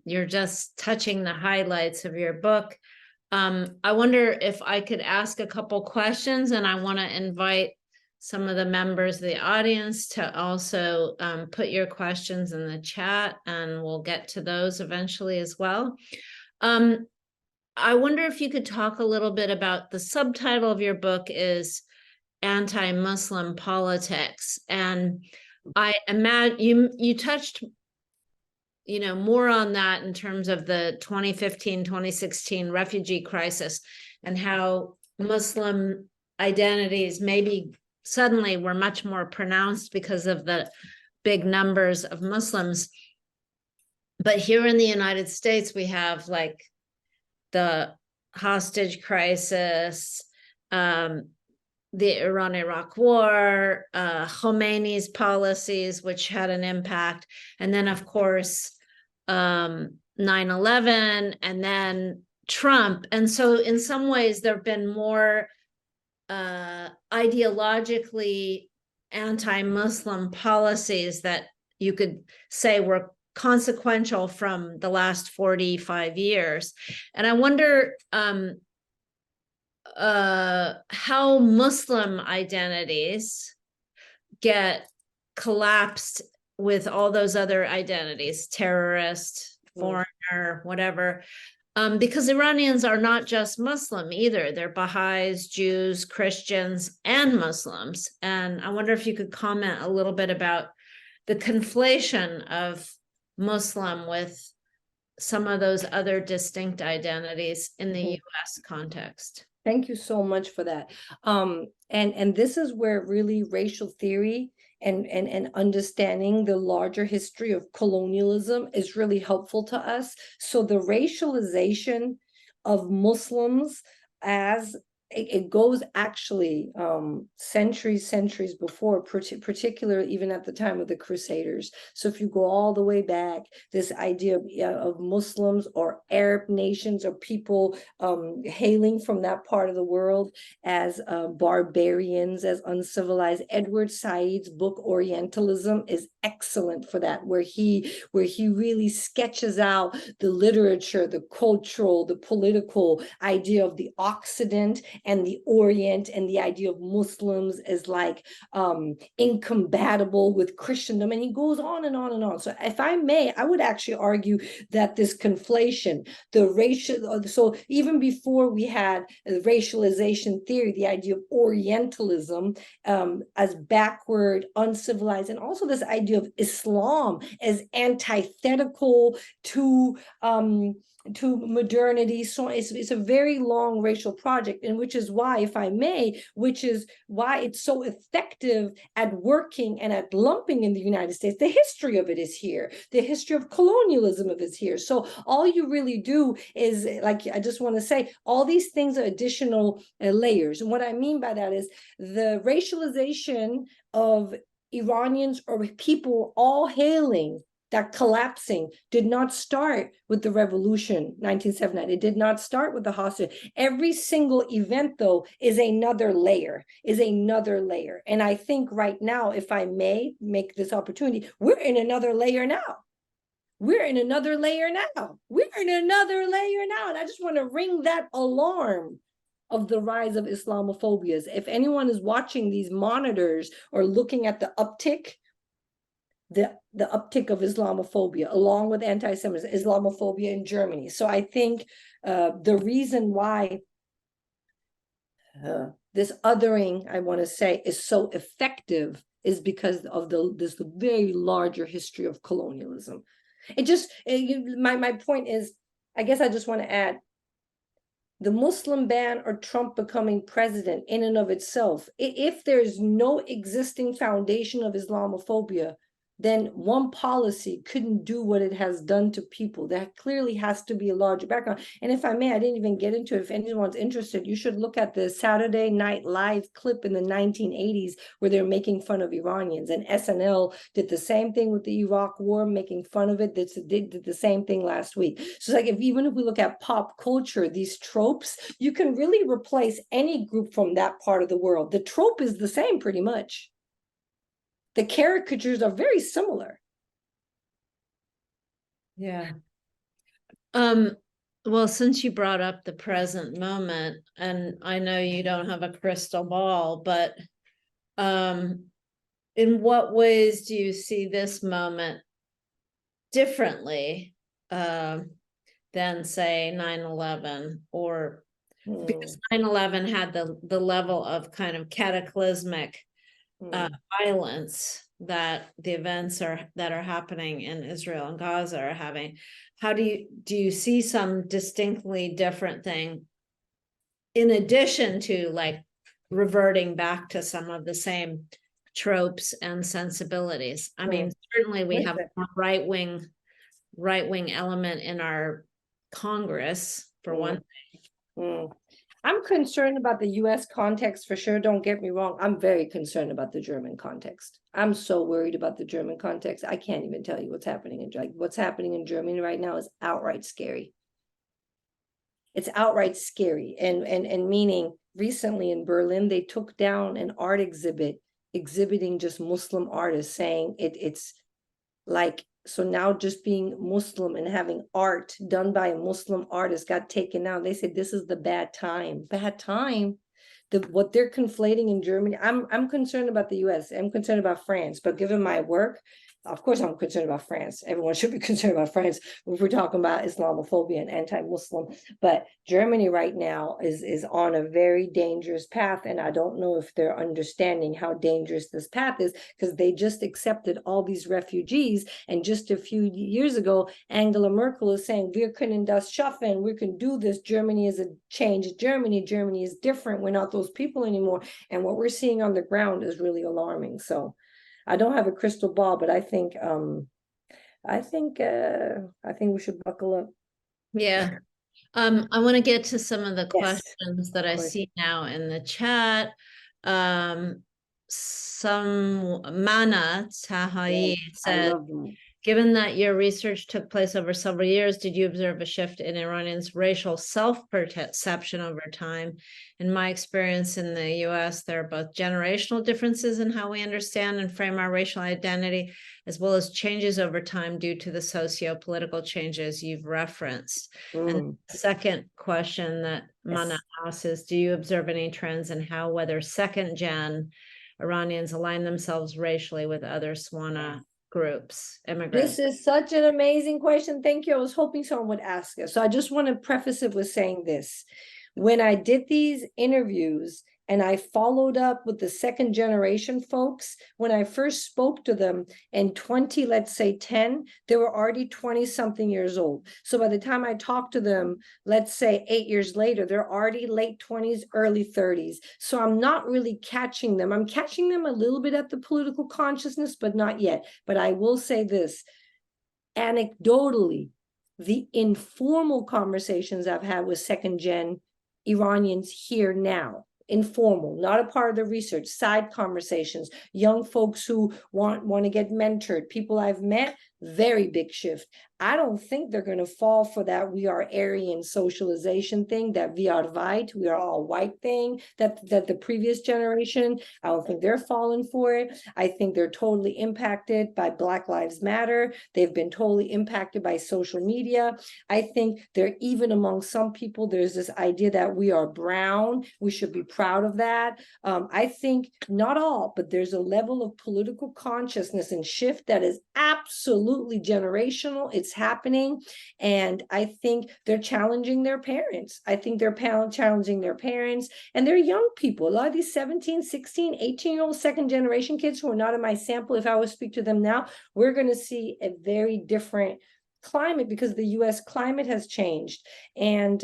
Speaker 1: you're just touching the highlights of your book. I wonder if I could ask a couple questions, and I want to invite some of the members of the audience to also put your questions in the chat, and we'll get to those eventually as well. I wonder if you could talk a little bit about the subtitle of your book is Anti-Muslim Politics, and I imagine you touched more on that in terms of the 2015-2016 refugee crisis and how Muslim identities maybe suddenly were much more pronounced because of the big numbers of Muslims. But here in the United States, we have like the hostage crisis, the Iran-Iraq War, Khomeini's policies, which had an impact, and then, of course, 9/11, and then Trump. And so in some ways, there have been more ideologically anti-Muslim policies that you could say were consequential from the last 45 years. And I wonder how Muslim identities get collapsed with all those other identities, terrorist, foreigner, whatever. Because Iranians are not just Muslim either. They're Baha'is, Jews, Christians, and Muslims. And I wonder if you could comment a little bit about the conflation of Muslim with some of those other distinct identities in the US context.
Speaker 2: Thank you so much for that. And this is where really racial theory and understanding the larger history of colonialism is really helpful to us. So the racialization of Muslims as it goes actually centuries before, particularly even at the time of the Crusaders. So if you go all the way back, this idea of Muslims or Arab nations or people hailing from that part of the world as barbarians, as uncivilized. Edward Said's book Orientalism is excellent for that, where he really sketches out the literature, the cultural, the political idea of the Occident and the Orient, and the idea of Muslims as like incompatible with Christendom, and he goes on and on and on. So if I may, I would actually argue that this conflation, the racial, so even before we had racialization theory, the idea of Orientalism as backward, uncivilized, and also this idea of Islam as antithetical to modernity. So it's a very long racial project, and which is why, if I may, which is why it's so effective at working and at lumping in the United States. The history of it is here. The history of colonialism of it is here. So all you really do is, like, I just want to say, all these things are additional layers. And what I mean by that is the racialization of Iranians or people all hailing, that collapsing did not start with the revolution, 1979. It did not start with the hostage. Every single event, though, is another layer. And I think right now, if I may make this opportunity, we're in another layer now. And I just want to ring that alarm of the rise of Islamophobia. If anyone is watching these monitors or looking at the uptick, the uptick of Islamophobia, along with anti-Semitism, Islamophobia in Germany. So I think the reason why this othering, I want to say, is so effective is because of this very larger history of colonialism. My point is, I guess I just want to add, the Muslim ban or Trump becoming president in and of itself, if there's no existing foundation of Islamophobia, then one policy couldn't do what it has done to people. There clearly has to be a larger background. And if I may, I didn't even get into it. If anyone's interested, you should look at the Saturday Night Live clip in the 1980s where they're making fun of Iranians. And SNL did the same thing with the Iraq War, making fun of it. They did the same thing last week. So it's like, even if we look at pop culture, these tropes, you can really replace any group from that part of the world. The trope is the same pretty much. The caricatures are very similar.
Speaker 1: Yeah. Well, since you brought up the present moment, and I know you don't have a crystal ball, but in what ways do you see this moment differently than, say, 9/11? Or because 9/11 had the level of kind of cataclysmic violence that the events that are happening in Israel and Gaza are having. How do you see some distinctly different thing in addition to like reverting back to some of the same tropes and sensibilities? I mean, certainly we have a right-wing element in our Congress, for one thing.
Speaker 2: I'm concerned about the US context for sure. Don't get me wrong. I'm very concerned about the German context. I'm so worried about the German context. I can't even tell you what's happening what's happening in Germany right now is outright scary. It's outright scary. And meaning recently in Berlin, they took down an art exhibit exhibiting just Muslim artists, saying it's like, so now just being Muslim and having art done by a Muslim artist got taken out. They said this is the bad time. Bad time. What they're conflating in Germany. I'm concerned about the US. I'm concerned about France, but given my work, of course I'm concerned about France. Everyone should be concerned about France if we're talking about Islamophobia and anti-Muslim. But Germany right now is on a very dangerous path, and I don't know if they're understanding how dangerous this path is, because they just accepted all these refugees, and just a few years ago Angela Merkel is saying wir können das schaffen, we can do this, Germany is a changed Germany, Germany is different, we're not those people anymore. And what we're seeing on the ground is really alarming. So I don't have a crystal ball, but I think we should buckle up.
Speaker 1: Yeah. I want to get to some of the
Speaker 2: Yes,
Speaker 1: questions that I
Speaker 2: course.
Speaker 1: see now in the chat. Some Mana Tahai
Speaker 2: I
Speaker 1: said,
Speaker 2: love them.
Speaker 1: given that your research took place over several years, did you observe a shift in Iranians' racial self-perception over time? In my experience in the US, there are both generational differences in how we understand and frame our racial identity, as well as changes over time due to the socio-political changes you've referenced. And the second question that Mana asks is, do you observe any trends in how whether second-gen Iranians align themselves racially with other Swana groups, immigrants?
Speaker 2: This is such an amazing question. Thank you. I was hoping someone would ask it. So I just want to preface it with saying this. When I did these interviews and I followed up with the second generation folks, when I first spoke to them in 20, let's say 10, they were already 20 something years old. So by the time I talked to them, let's say 8 years later, they're already late 20s, early 30s. So I'm not really catching them. I'm catching them a little bit at the political consciousness, but not yet. But I will say this, anecdotally, the informal conversations I've had with second gen Iranians here now, informal, not a part of the research, side conversations, young folks who want to get mentored, people I've met, very big shift. I don't think they're going to fall for that we are Aryan socialization thing, that we are white, we are all white thing, that the previous generation, I don't think they're falling for it. I think they're totally impacted by Black Lives Matter. They've been totally impacted by social media. I think they're even among some people, there's this idea that we are brown, we should be proud of that. I think not all, but there's a level of political consciousness and shift that is absolutely generational. It's happening. And I think they're challenging their parents. I think they're challenging their parents, and they're young people. A lot of these 17, 16, 18-year-old second generation kids who are not in my sample, if I would speak to them now, we're going to see a very different climate because the US climate has changed. And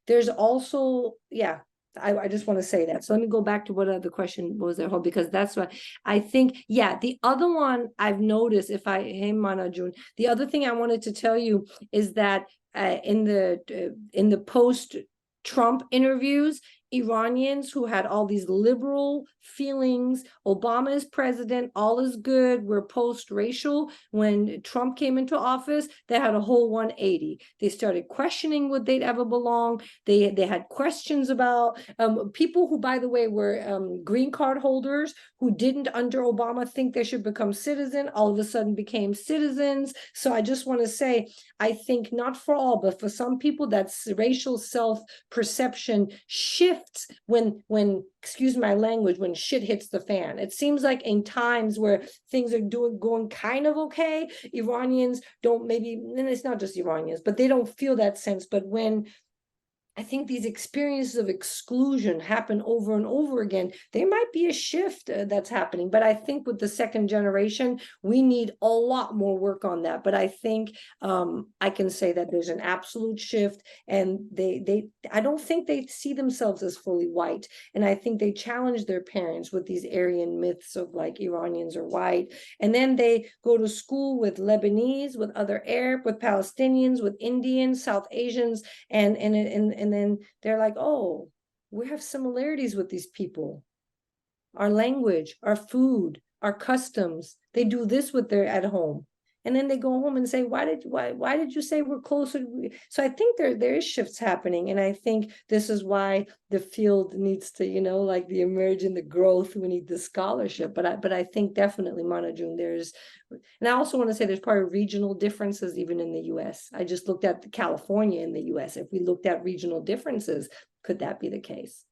Speaker 2: there's also, yeah, I just want to say that. So let me go back to what other question was there, because that's what I think. Yeah, the other one I've noticed, hey Manajun, the other thing I wanted to tell you is that in the post-Trump interviews, Iranians who had all these liberal feelings, Obama is president, all is good, we're post-racial. When Trump came into office, they had a whole 180. They started questioning would they'd ever belong. They had questions about people who, by the way, were green card holders who didn't under Obama think they should become citizen, all of a sudden became citizens. So I just want to say, I think not for all, but for some people, that's racial self-perception shifts when excuse my language, when shit hits the fan. It seems like in times where things are going kind of okay, Iranians don't, maybe, and it's not just Iranians, but they don't feel that sense. But when I think these experiences of exclusion happen over and over again, there might be a shift that's happening. But I think with the second generation, we need a lot more work on that. But I think I can say that there's an absolute shift, and I don't think they see themselves as fully white. And I think they challenge their parents with these Aryan myths of like Iranians are white. And then they go to school with Lebanese, with other Arab, with Palestinians, with Indians, South Asians, and and then they're like, oh, we have similarities with these people. Our language, our food, our customs, they do this with their at home. And then they go home and say, why did you say we're closer? So I think there is shifts happening. And I think this is why the field needs to, like the emerge and the growth, we need the scholarship. But I think definitely, Mana June, and I also want to say there's probably regional differences even in the US. I just looked at California in the US. If we looked at regional differences, could that be the case?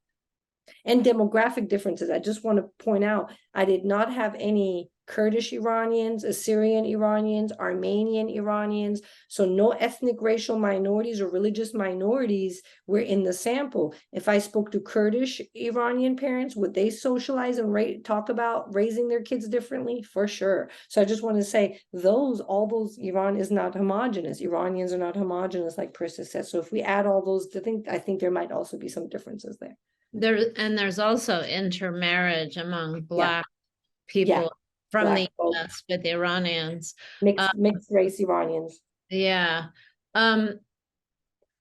Speaker 2: And demographic differences. I just want to point out, I did not have any Kurdish Iranians, Assyrian Iranians, Armenian Iranians. So no ethnic racial minorities or religious minorities were in the sample. If I spoke to Kurdish Iranian parents, would they socialize and talk about raising their kids differently? For sure. So I just want to say all those Iran is not homogenous. Iranians are not homogenous, like Persis said. So if we add all those, I think there might also be some differences there.
Speaker 1: There's also intermarriage among Black people from the US with Iranians.
Speaker 2: Mixed race Iranians.
Speaker 1: Yeah.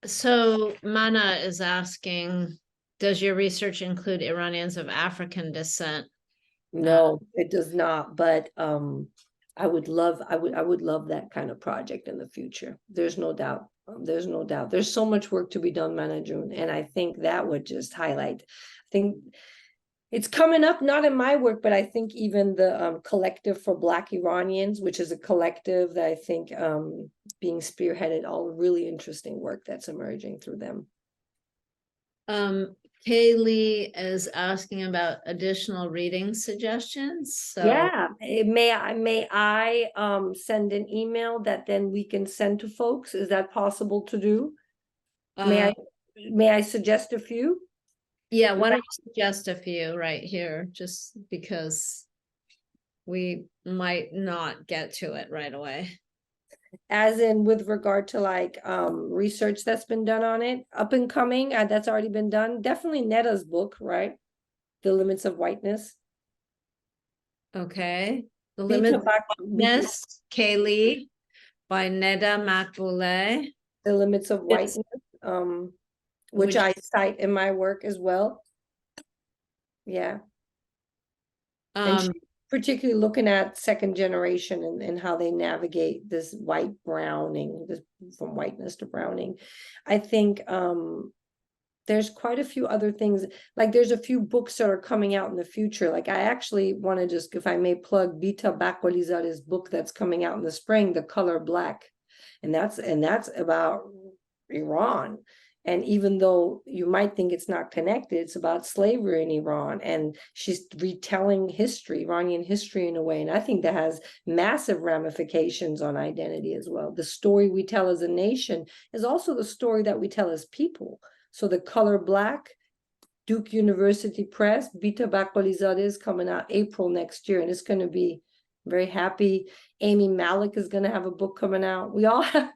Speaker 1: So Mana is asking, does your research include Iranians of African descent?
Speaker 2: No, it does not. But I would love that kind of project in the future. There's no doubt. There's no doubt. There's so much work to be done, Mana June, and I think that would just highlight. I think it's coming up, not in my work, but I think even the Collective for Black Iranians, which is a collective that I think being spearheaded, all really interesting work that's emerging through them.
Speaker 1: Kaylee is asking about additional reading suggestions. So
Speaker 2: yeah, may I send an email that then we can send to folks? Is that possible to do? May I suggest a few?
Speaker 1: Yeah, why don't you suggest a few right here, just because we might not get to it right away.
Speaker 2: As in with regard to like research that's been done on it, up and coming, that's already been done. Definitely Netta's book, right? The Limits of Whiteness.
Speaker 1: Okay. The Limits of Whiteness, Kaylee, by Neda Makbouleh.
Speaker 2: The Limits of Whiteness, which I cite in my work as well. Yeah. And particularly looking at second generation and how they navigate this white browning, this from whiteness to browning. I think there's quite a few other things, like there's a few books that are coming out in the future. Like I actually want to just, if I may plug Bita Bakwalizade's book that's coming out in the spring, The Color Black. And that's about Iran. And even though you might think it's not connected, it's about slavery in Iran. And she's retelling history, Iranian history in a way. And I think that has massive ramifications on identity as well. The story we tell as a nation is also the story that we tell as people. So The Color Black, Duke University Press, Bita Bakwalizadeh is coming out April next year. And it's going to be very happy. Amy Malik is going to have a book coming out. We all have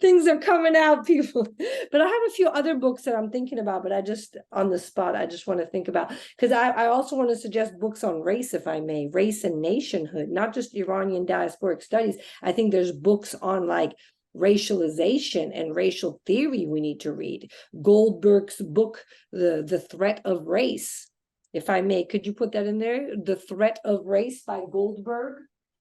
Speaker 2: things are coming out, people. But I have a few other books that I'm thinking about, but I just, on the spot, I just want to think about, because I also want to suggest books on race, if I may, race and nationhood, not just Iranian diasporic studies. I think there's books on like racialization and racial theory we need to read. Goldberg's book, The Threat of Race. If I may, could you put that in there? The Threat of Race by Goldberg.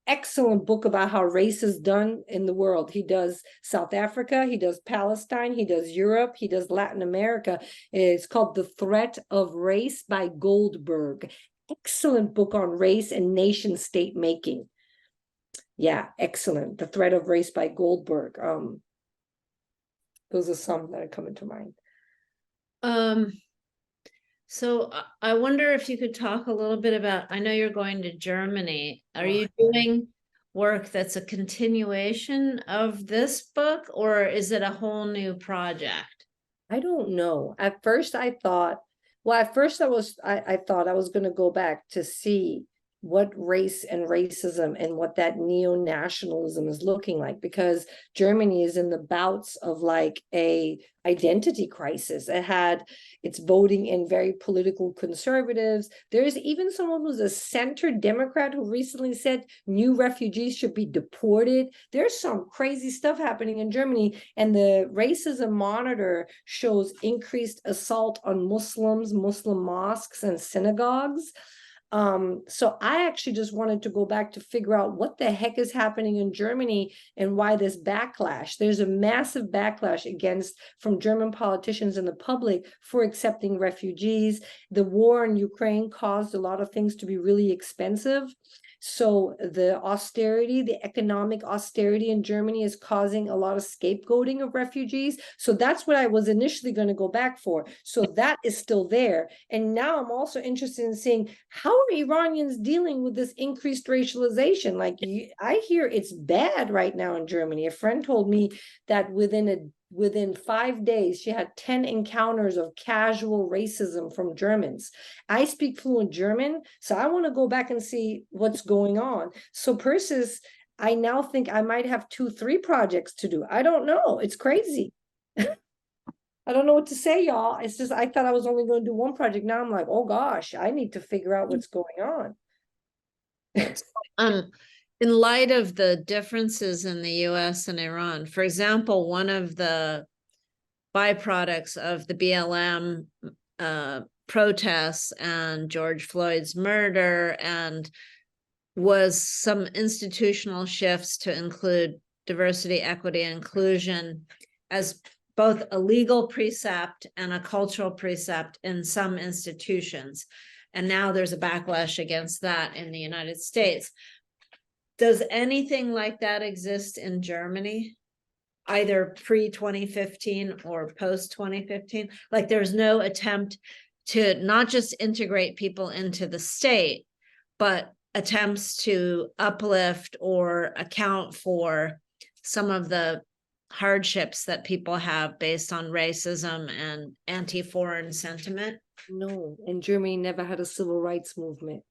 Speaker 2: Excellent book about how race is done in the world. He does South Africa, he does Palestine, he does Europe, he does Latin America. It's called The Threat of Race by Goldberg. Excellent book on race and nation state making. Yeah, excellent. The Threat of Race by Goldberg. Those are some that are coming to mind.
Speaker 1: So I wonder if you could talk a little bit about, I know you're going to Germany. Are you doing work that's a continuation of this book, or is it a whole new project?
Speaker 2: I don't know. At first I thought, I thought I was going to go back to see what race and racism and what that neo-nationalism is looking like, because Germany is in the bouts of like a identity crisis. It's voting in very political conservatives. There's even someone who's a center Democrat who recently said new refugees should be deported. There's some crazy stuff happening in Germany, and the racism monitor shows increased assault on Muslims, Muslim mosques and synagogues. So I actually just wanted to go back to figure out what the heck is happening in Germany and why this backlash. There's a massive backlash from German politicians and the public for accepting refugees. The war in Ukraine caused a lot of things to be really expensive. So the economic austerity in Germany is causing a lot of scapegoating of refugees. So that's what I was initially going to go back for. So that is still there. And now I'm also interested in seeing how are Iranians dealing with this increased racialization? Like I hear it's bad right now in Germany. A friend told me that within 5 days, she had 10 encounters of casual racism from Germans. I speak fluent German, so I want to go back and see what's going on. So Persis, I now think I might have 2-3 projects to do. I don't know. It's crazy. I don't know what to say, y'all. It's just, I thought I was only going to do one project. Now I'm like, oh gosh, I need to figure out what's going on.
Speaker 1: In light of the differences in the US and Iran, for example, one of the byproducts of the BLM protests and George Floyd's murder was some institutional shifts to include diversity, equity, and inclusion as both a legal precept and a cultural precept in some institutions. And now there's a backlash against that in the United States. Does anything like that exist in Germany, either pre-2015 or post-2015? Like there's no attempt to not just integrate people into the state, but attempts to uplift or account for some of the hardships that people have based on racism and anti-foreign sentiment?
Speaker 2: No, and Germany never had a civil rights movement.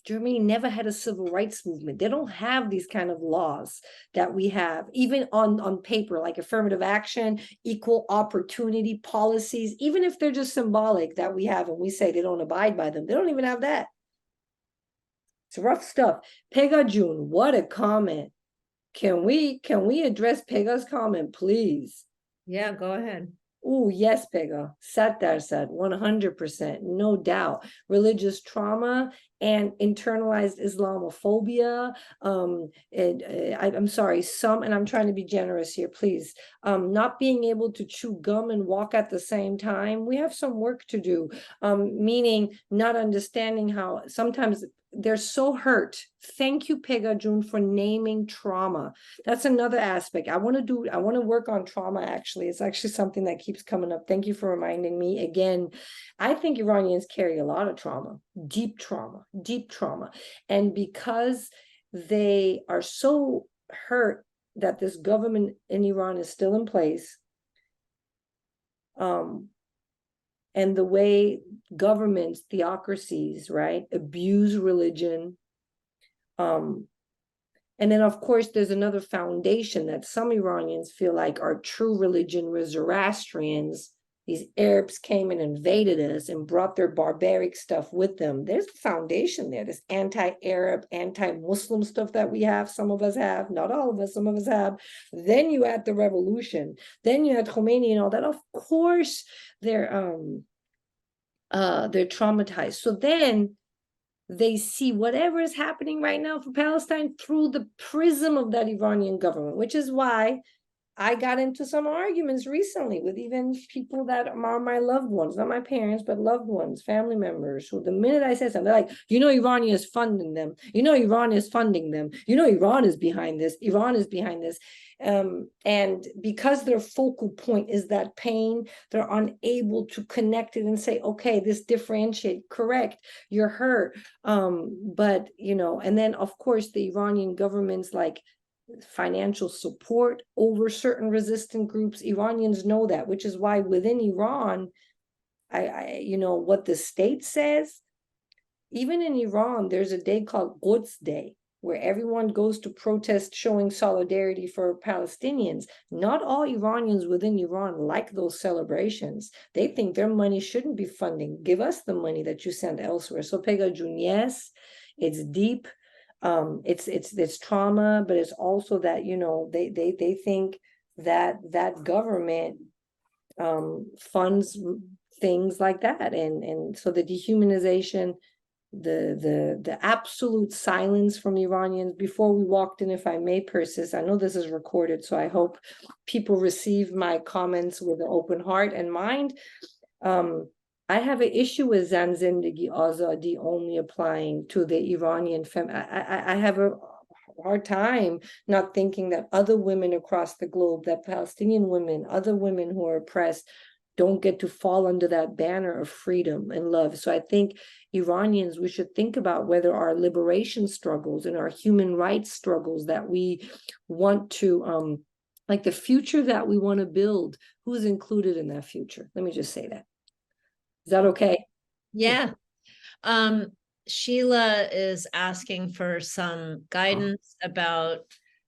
Speaker 2: Germany never had a civil rights movement. They don't have these kind of laws that we have, even on paper, like affirmative action, equal opportunity policies, even if they're just symbolic that we have and we say they don't abide by them. They don't even have that. It's rough stuff. Pega June, what a comment. Can we address Pega's comment, please?
Speaker 1: Yeah, go ahead.
Speaker 2: Oh, yes, Pega. Sat 100%, no doubt. Religious trauma and internalized Islamophobia. I'm sorry, and I'm trying to be generous here, please. Not being able to chew gum and walk at the same time. We have some work to do, meaning not understanding how sometimes they're so hurt. Thank you, Pega June, for naming trauma. That's another aspect. I want to work on trauma, actually. It's actually something that keeps coming up. Thank you for reminding me. Again, I think Iranians carry a lot of trauma, deep trauma. And because they are so hurt that this government in Iran is still in place, and the way governments, theocracies, right, abuse religion. And then, of course, there's another foundation that some Iranians feel like our true religion was Zoroastrians. These Arabs came and invaded us and brought their barbaric stuff with them. There's a foundation there, this anti-Arab, anti-Muslim stuff that we have. Some of us have, not all of us, some of us have. Then you add the revolution. Then you add Khomeini and all that. Of course, they're traumatized. So then they see whatever is happening right now for Palestine through the prism of that Iranian government, which is why I got into some arguments recently with even people that are my loved ones, not my parents, but loved ones, family members, who the minute I said something, they're like, Iran is funding them. Iran is funding them. Iran is behind this. Iran is behind this. And because their focal point is that pain, they're unable to connect it and say, okay, this differentiate, correct, you're hurt. But, and then of course the Iranian government's like financial support over certain resistant groups. Iranians know that, which is why within Iran, what the state says, even in Iran, there's a day called Quds Day, where everyone goes to protest showing solidarity for Palestinians. Not all Iranians within Iran like those celebrations. They think their money shouldn't be funding. Give us the money that you send elsewhere. So Pega Jun, yes, it's deep. It's trauma, but it's also that, you know, they think that that government funds things like that. And so the dehumanization, the absolute silence from Iranians before we walked in, if I may, Persis, I know this is recorded, so I hope people receive my comments with an open heart and mind. I have an issue with Zan Zindagi Azadi only applying to the Iranian I have a hard time not thinking that other women across the globe, that Palestinian women, other women who are oppressed, don't get to fall under that banner of freedom and love. So I think Iranians, we should think about whether our liberation struggles and our human rights struggles that we want to, like the future that we want to build, who's included in that future? Let me just say that. Is that okay?
Speaker 1: Yeah. Sheila is asking for some guidance about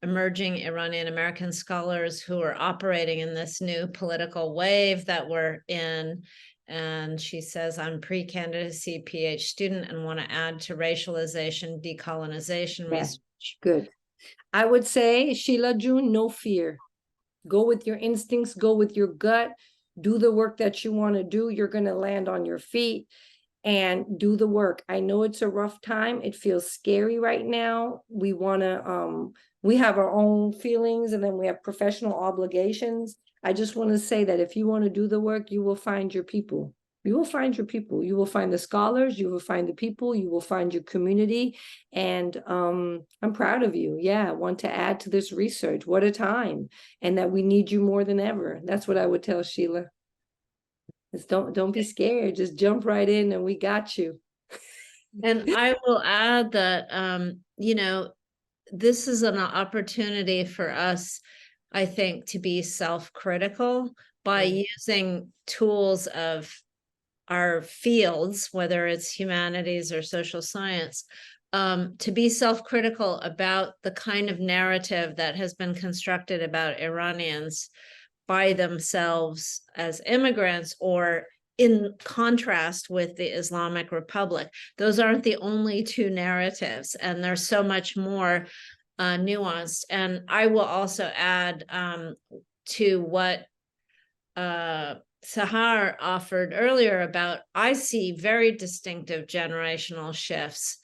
Speaker 1: emerging Iranian American scholars who are operating in this new political wave that we're in. And she says, I'm pre-candidacy PhD student and want to add to racialization, decolonization research.
Speaker 2: Good. I would say, Sheila June, no fear. Go with your instincts, go with your gut, do the work that you want to do. You're going to land on your feet and do the work. I know it's a rough time. It feels scary right now. We want to, we have our own feelings, and then we have professional obligations. I just want to say that if you want to do the work, you will find your people. You will find your people. You will find the scholars. You will find the people. You will find your community. And I'm proud of you. Yeah, I want to add to this research. What a time. And that we need you more than ever. That's what I would tell Sheila. Just don't be scared. Just jump right in and we got you.
Speaker 1: And I will add that, you know, this is an opportunity for us, I think, to be self-critical by using tools of our fields, whether it's humanities or social science, to be self-critical about the kind of narrative that has been constructed about Iranians by themselves as immigrants, or in contrast with the Islamic Republic. Those aren't the only two narratives, and there's so much more nuanced. And I will also add to what Sahar offered earlier about, I see very distinctive generational shifts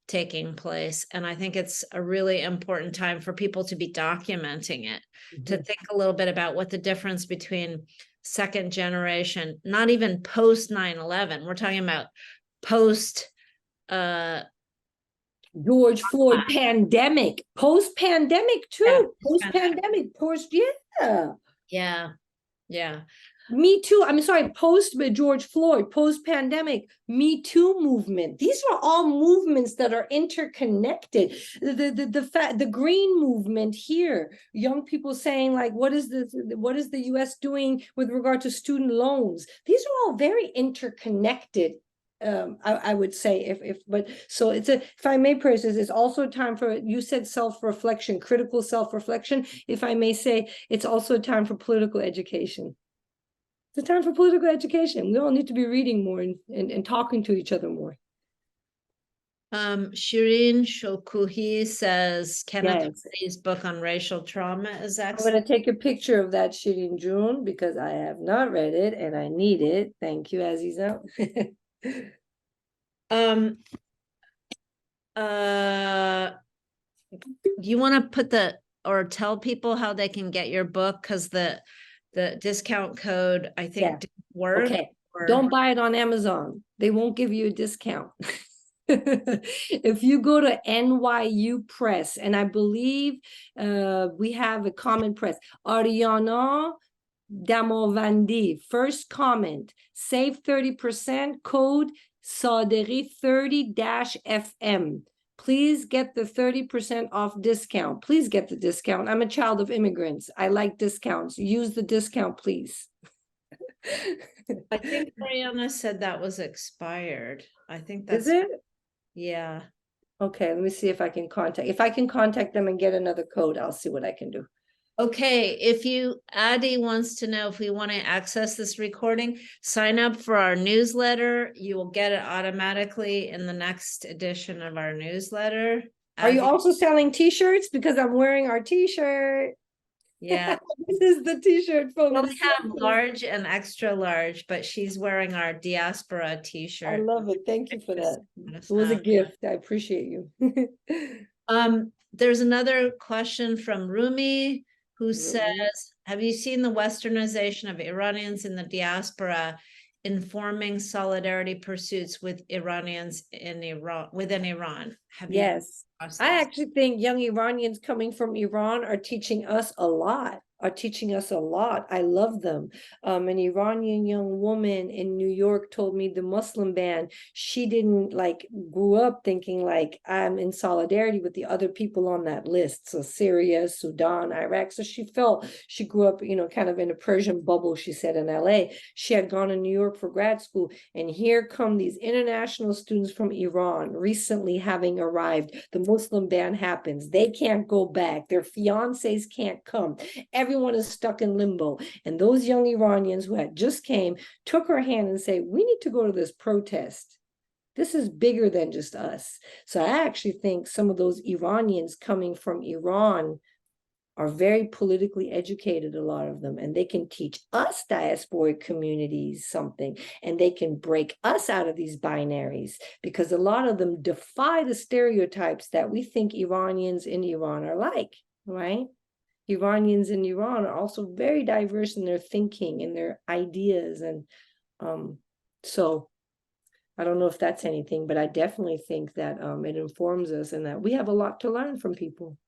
Speaker 1: taking place. And I think it's a really important time for people to be documenting it, to think a little bit about what the difference between second generation, not even post 9/11, we're talking about post
Speaker 2: George Floyd pandemic, post-pandemic too, post-pandemic,
Speaker 1: yeah.
Speaker 2: Me Too. I'm sorry, post George Floyd, post-pandemic, Me Too movement. These are all movements that are interconnected. The green movement here, young people saying like, what is the US doing with regard to student loans? These are all very interconnected. I would say but so it's if I may, Persis, it's also time for, you said self-reflection, critical self-reflection. If I may say, it's also time for political education. It's a time for political education. We all need to be reading more and talking to each other more.
Speaker 1: Shireen Shokuhi says, Kenneth Lay's book on racial trauma is excellent.
Speaker 2: I'm going to take a picture of that, Shirin June, because I have not read it and I need it. Thank you, Aziza.
Speaker 1: Do you want to put or tell people how they can get your book? Because the discount code, I think, didn't work.
Speaker 2: Okay. Don't buy it on Amazon. They won't give you a discount. If you go to NYU Press, and I believe we have a common press, Ariana Damovandi, first comment, save 30%, code Sadeghi 30-FM. Please get the 30% off discount. Please get the discount. I'm a child of immigrants. I like discounts. Use the discount, please.
Speaker 1: I think Mariana said that was expired. I think that's.
Speaker 2: Is it?
Speaker 1: Yeah.
Speaker 2: Okay, let me see if I can contact them and get another code, I'll see what I can do.
Speaker 1: Okay, Addie wants to know if we want to access this recording, sign up for our newsletter. You will get it automatically in the next edition of our newsletter.
Speaker 2: Are you also selling t-shirts? Because I'm wearing our t-shirt.
Speaker 1: Yeah.
Speaker 2: This is the t-shirt from
Speaker 1: Well, we have large and extra large, but she's wearing our diaspora
Speaker 2: I
Speaker 1: t-shirt.
Speaker 2: love it. Thank you for that. It was a gift. I appreciate you.
Speaker 1: There's another question from Rumi, who says, have you seen the westernization of Iranians in the diaspora informing solidarity pursuits with Iranians in Iran, within Iran?
Speaker 2: Yes. I actually think young Iranians coming from Iran are teaching us a lot. I love them. An Iranian young woman in New York told me the Muslim ban, she didn't grew up thinking I'm in solidarity with the other people on that list. So Syria, Sudan, Iraq. So she grew up, kind of in a Persian bubble, she said, in LA. She had gone to New York for grad school. And here come these international students from Iran recently having arrived. The Muslim ban happens. They can't go back. Their fiancés can't come. Everyone is stuck in limbo. And those young Iranians who had just came took her hand and say, we need to go to this protest. This is bigger than just us. So I actually think some of those Iranians coming from Iran are very politically educated, a lot of them, and they can teach us diasporic communities something, and they can break us out of these binaries, because a lot of them defy the stereotypes that we think Iranians in Iran are like, right? Iranians in Iran are also very diverse in their thinking and their ideas. And so I don't know if that's anything, but I definitely think that it informs us and that we have a lot to learn from people,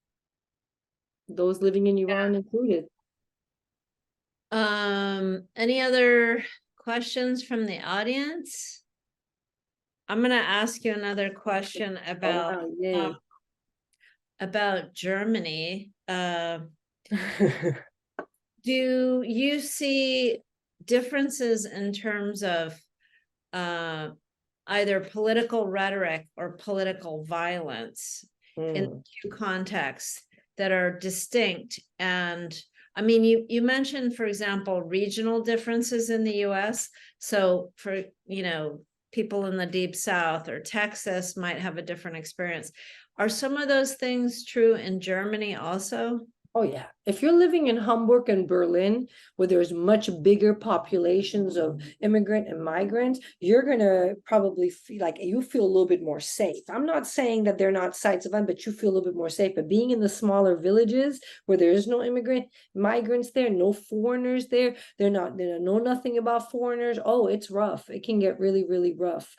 Speaker 2: those living in Iran included.
Speaker 1: Any other questions from the audience? I'm going to ask you another question about Germany. Do you see differences in terms of either political rhetoric or political violence in two contexts that are distinct? And I mean, you mentioned, for example, regional differences in the US. So for, people in the Deep South or Texas might have a different experience. Are some of those things true in Germany also?
Speaker 2: Oh, yeah. If you're living in Hamburg and Berlin, where there's much bigger populations of immigrant and migrants, you're going to probably feel you feel a little bit more safe. I'm not saying that they're not sites of fun, but you feel a little bit more safe. But being in the smaller villages where there is no migrants there, no foreigners there, they know nothing about foreigners. Oh, it's rough. It can get really, really rough.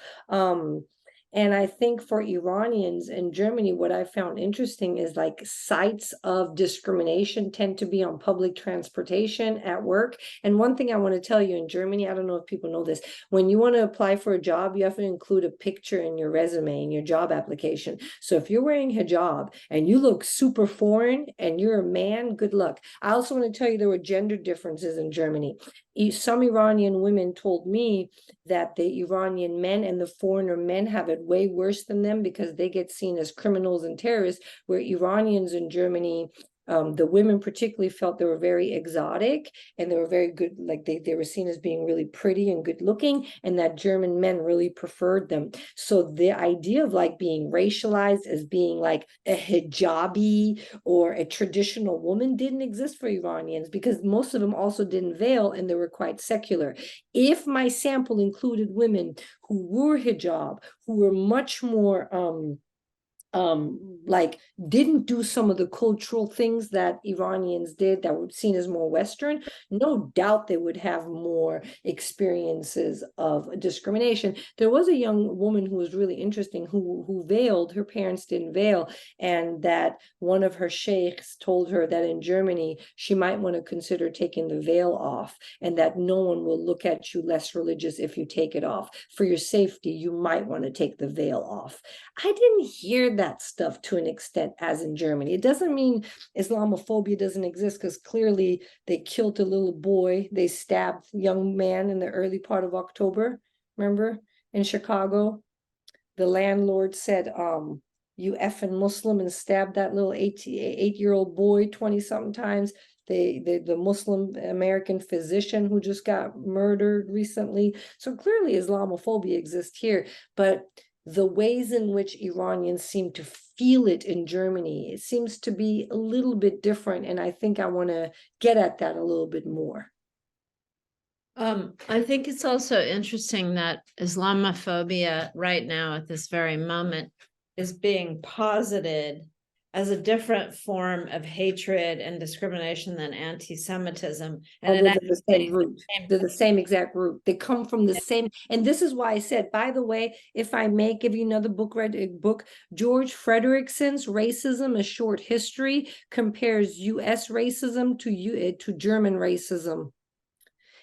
Speaker 2: And I think for Iranians in Germany, what I found interesting is sites of discrimination tend to be on public transportation, at work. And one thing I want to tell you, in Germany, I don't know if people know this, when you want to apply for a job, you have to include a picture in your resume, in your job application. So if you're wearing hijab and you look super foreign and you're a man, good luck. I also want to tell you there were gender differences in Germany. Some Iranian women told me that the Iranian men and the foreigner men have it way worse than them because they get seen as criminals and terrorists, where Iranians in Germany, the women particularly felt they were very exotic and they were very good, they were seen as being really pretty and good looking, and that German men really preferred them. So the idea of being racialized as being a hijabi or a traditional woman didn't exist for Iranians, because most of them also didn't veil and they were quite secular. If my sample included women who wore hijab, who were much more didn't do some of the cultural things that Iranians did that were seen as more Western, no doubt they would have more experiences of discrimination. There was a young woman who was really interesting who veiled. Her parents didn't veil, and that one of her sheikhs told her that in Germany she might want to consider taking the veil off, and that no one will look at you less religious if you take it off. For your safety, you might want to take the veil off. I didn't hear that stuff to an extent as in Germany. It doesn't mean Islamophobia doesn't exist, because clearly they killed a little boy. They stabbed a young man in the early part of October, remember, in Chicago. the landlord said, you effing Muslim, and stabbed that little 8-year-old boy 20-something times. The Muslim American physician who just got murdered recently. So clearly Islamophobia exists here, but the ways in which Iranians seem to feel it in Germany, it seems to be a little bit different. And I think I want to get at that a little bit more.
Speaker 1: I think it's also interesting that Islamophobia right now at this very moment is being posited as a different form of hatred and discrimination than anti-Semitism. And
Speaker 2: they're the same root. They're the same exact root. They come from the same. And this is why I said, by the way, if I may give you another book, George Frederickson's Racism: A Short History compares U.S. racism to German racism,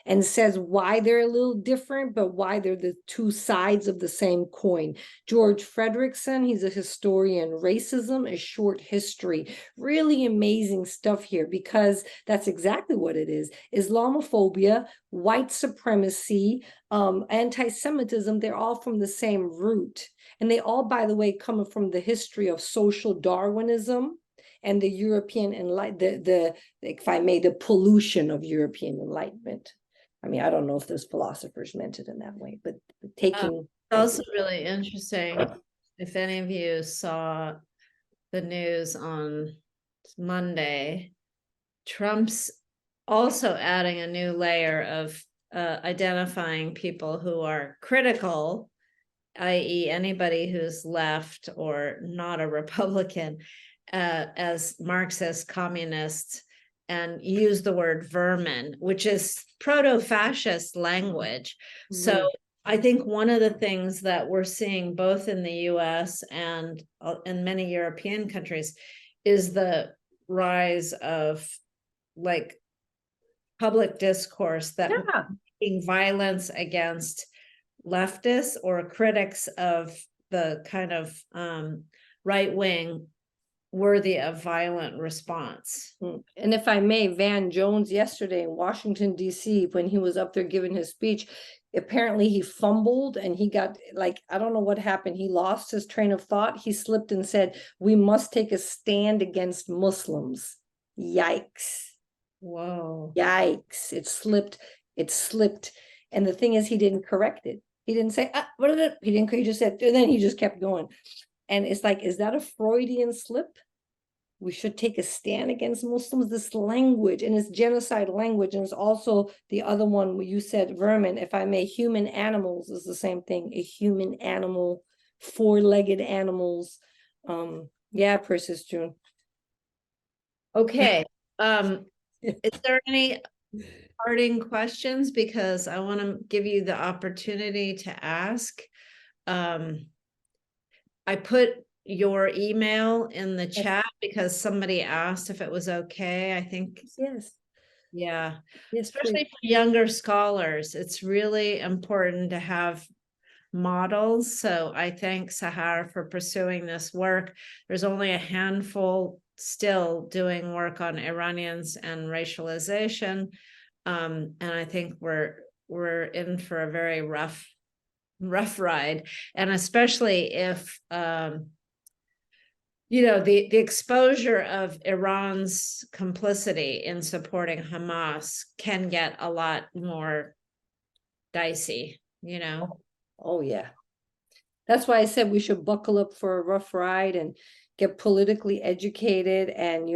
Speaker 2: and says why they're a little different, but why they're the two sides of the same coin. George Frederickson, he's a historian. Racism: A Short History. Really amazing stuff here, because that's exactly what it is. Islamophobia, white supremacy, anti-Semitism, they're all from the same root. And they all, by the way, come from the history of social Darwinism and the European Enlightenment, if I may, the pollution of European Enlightenment. I mean, I don't know if those philosophers meant it in that way, but taking.
Speaker 1: Also really interesting, if any of you saw the news on Monday, Trump's also adding a new layer of identifying people who are critical, i.e. anybody who's left or not a Republican, as Marxist, communists, and use the word vermin, which is proto-fascist language. So I think one of the things that we're seeing both in the US and in many European countries is the rise of like public discourse that being violence against leftists or critics of the kind of right wing worthy of violent response.
Speaker 2: And if I may, Van Jones yesterday in Washington, D.C., when he was up there giving his speech, apparently he fumbled and he got, like, I don't know what happened. He lost his train of thought. He slipped and said, "We must take a stand against Muslims." Yikes.
Speaker 1: Whoa.
Speaker 2: Yikes. It slipped. And the thing is, he didn't correct it. He didn't say, what is it? He just said, and then he just kept going. And it's like, is that a Freudian slip? We should take a stand against Muslims. This language, and it's genocide language. And it's also the other one where you said vermin, if I may. Human animals is the same thing. A human animal, four-legged animals. Yeah, Persis June.
Speaker 1: Okay. Is there any parting questions? Because I want to give you the opportunity to ask. I put your email in the chat because somebody asked if it was okay. I think
Speaker 2: yes.
Speaker 1: Yeah.
Speaker 2: Yes,
Speaker 1: especially for younger scholars, it's really important to have models. So I thank Sahar for pursuing this work. There's only a handful still doing work on Iranians and racialization. And I think we're in for a very rough ride. And especially if the exposure of Iran's complicity in supporting Hamas can get a lot more dicey,
Speaker 2: Oh, yeah. That's why I said we should buckle up for a rough ride and get politically educated and,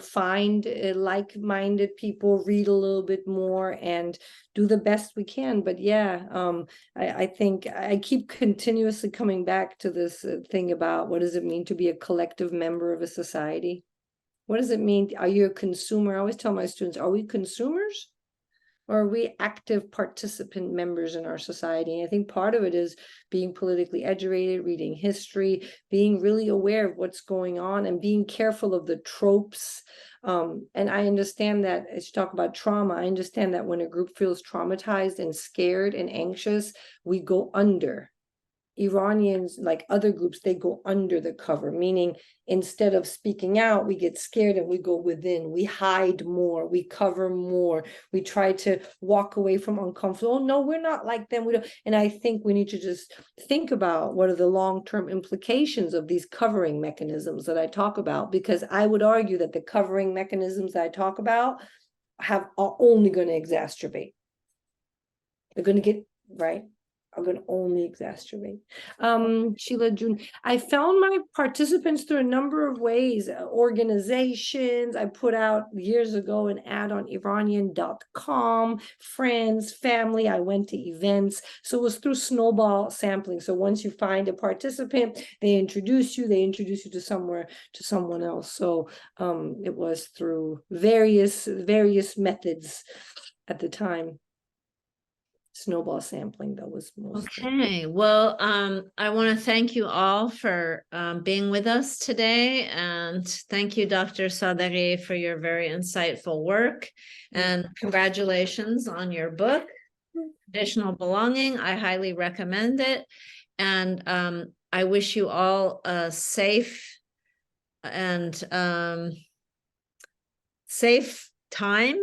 Speaker 2: find like-minded people, read a little bit more and do the best we can. But yeah, I think I keep continuously coming back to this thing about what does it mean to be a collective member of a society? What does it mean? Are you a consumer? I always tell my students, are we consumers? Or are we active participant members in our society? And I think part of it is being politically educated, reading history, being really aware of what's going on and being careful of the tropes. And I understand that as you talk about trauma, I understand that when a group feels traumatized and scared and anxious, we go under. Iranians, like other groups, they go under the cover, meaning instead of speaking out, we get scared and we go within. We hide more, we cover more, we try to walk away from uncomfortable. Oh, no, we're not like them. We don't. And I think we need to just think about what are the long-term implications of these covering mechanisms that I talk about, because I would argue that the covering mechanisms that I talk about are only going to exacerbate. They're going to get right. Are going to only exacerbate. Sheila June, I found my participants through a number of ways. Organizations, I put out years ago an ad on Iranian.com, friends, family, I went to events. So it was through snowball sampling. So once you find a participant, they introduce you to someone else. So it was through various methods at the time. Snowball sampling, that was mostly.
Speaker 1: Okay, well, I want to thank you all for being with us today, and thank you, Dr. Sadeghi, for your very insightful work, and congratulations on your book, Conditional Belonging. I highly recommend it, and I wish you all a safe and safe time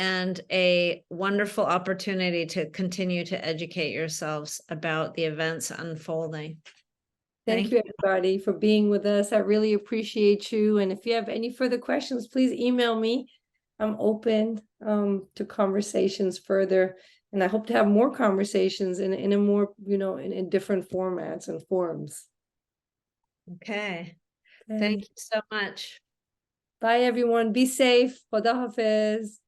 Speaker 1: and a wonderful opportunity to continue to educate yourselves about the events unfolding.
Speaker 2: Thank you, everybody, for being with us. I really appreciate you. And if you have any further questions, please email me. I'm open to conversations further. And I hope to have more conversations in a more, in different formats and forms.
Speaker 1: Okay. Thank you so much.
Speaker 2: Bye, everyone. Be safe. Khuda Hafiz.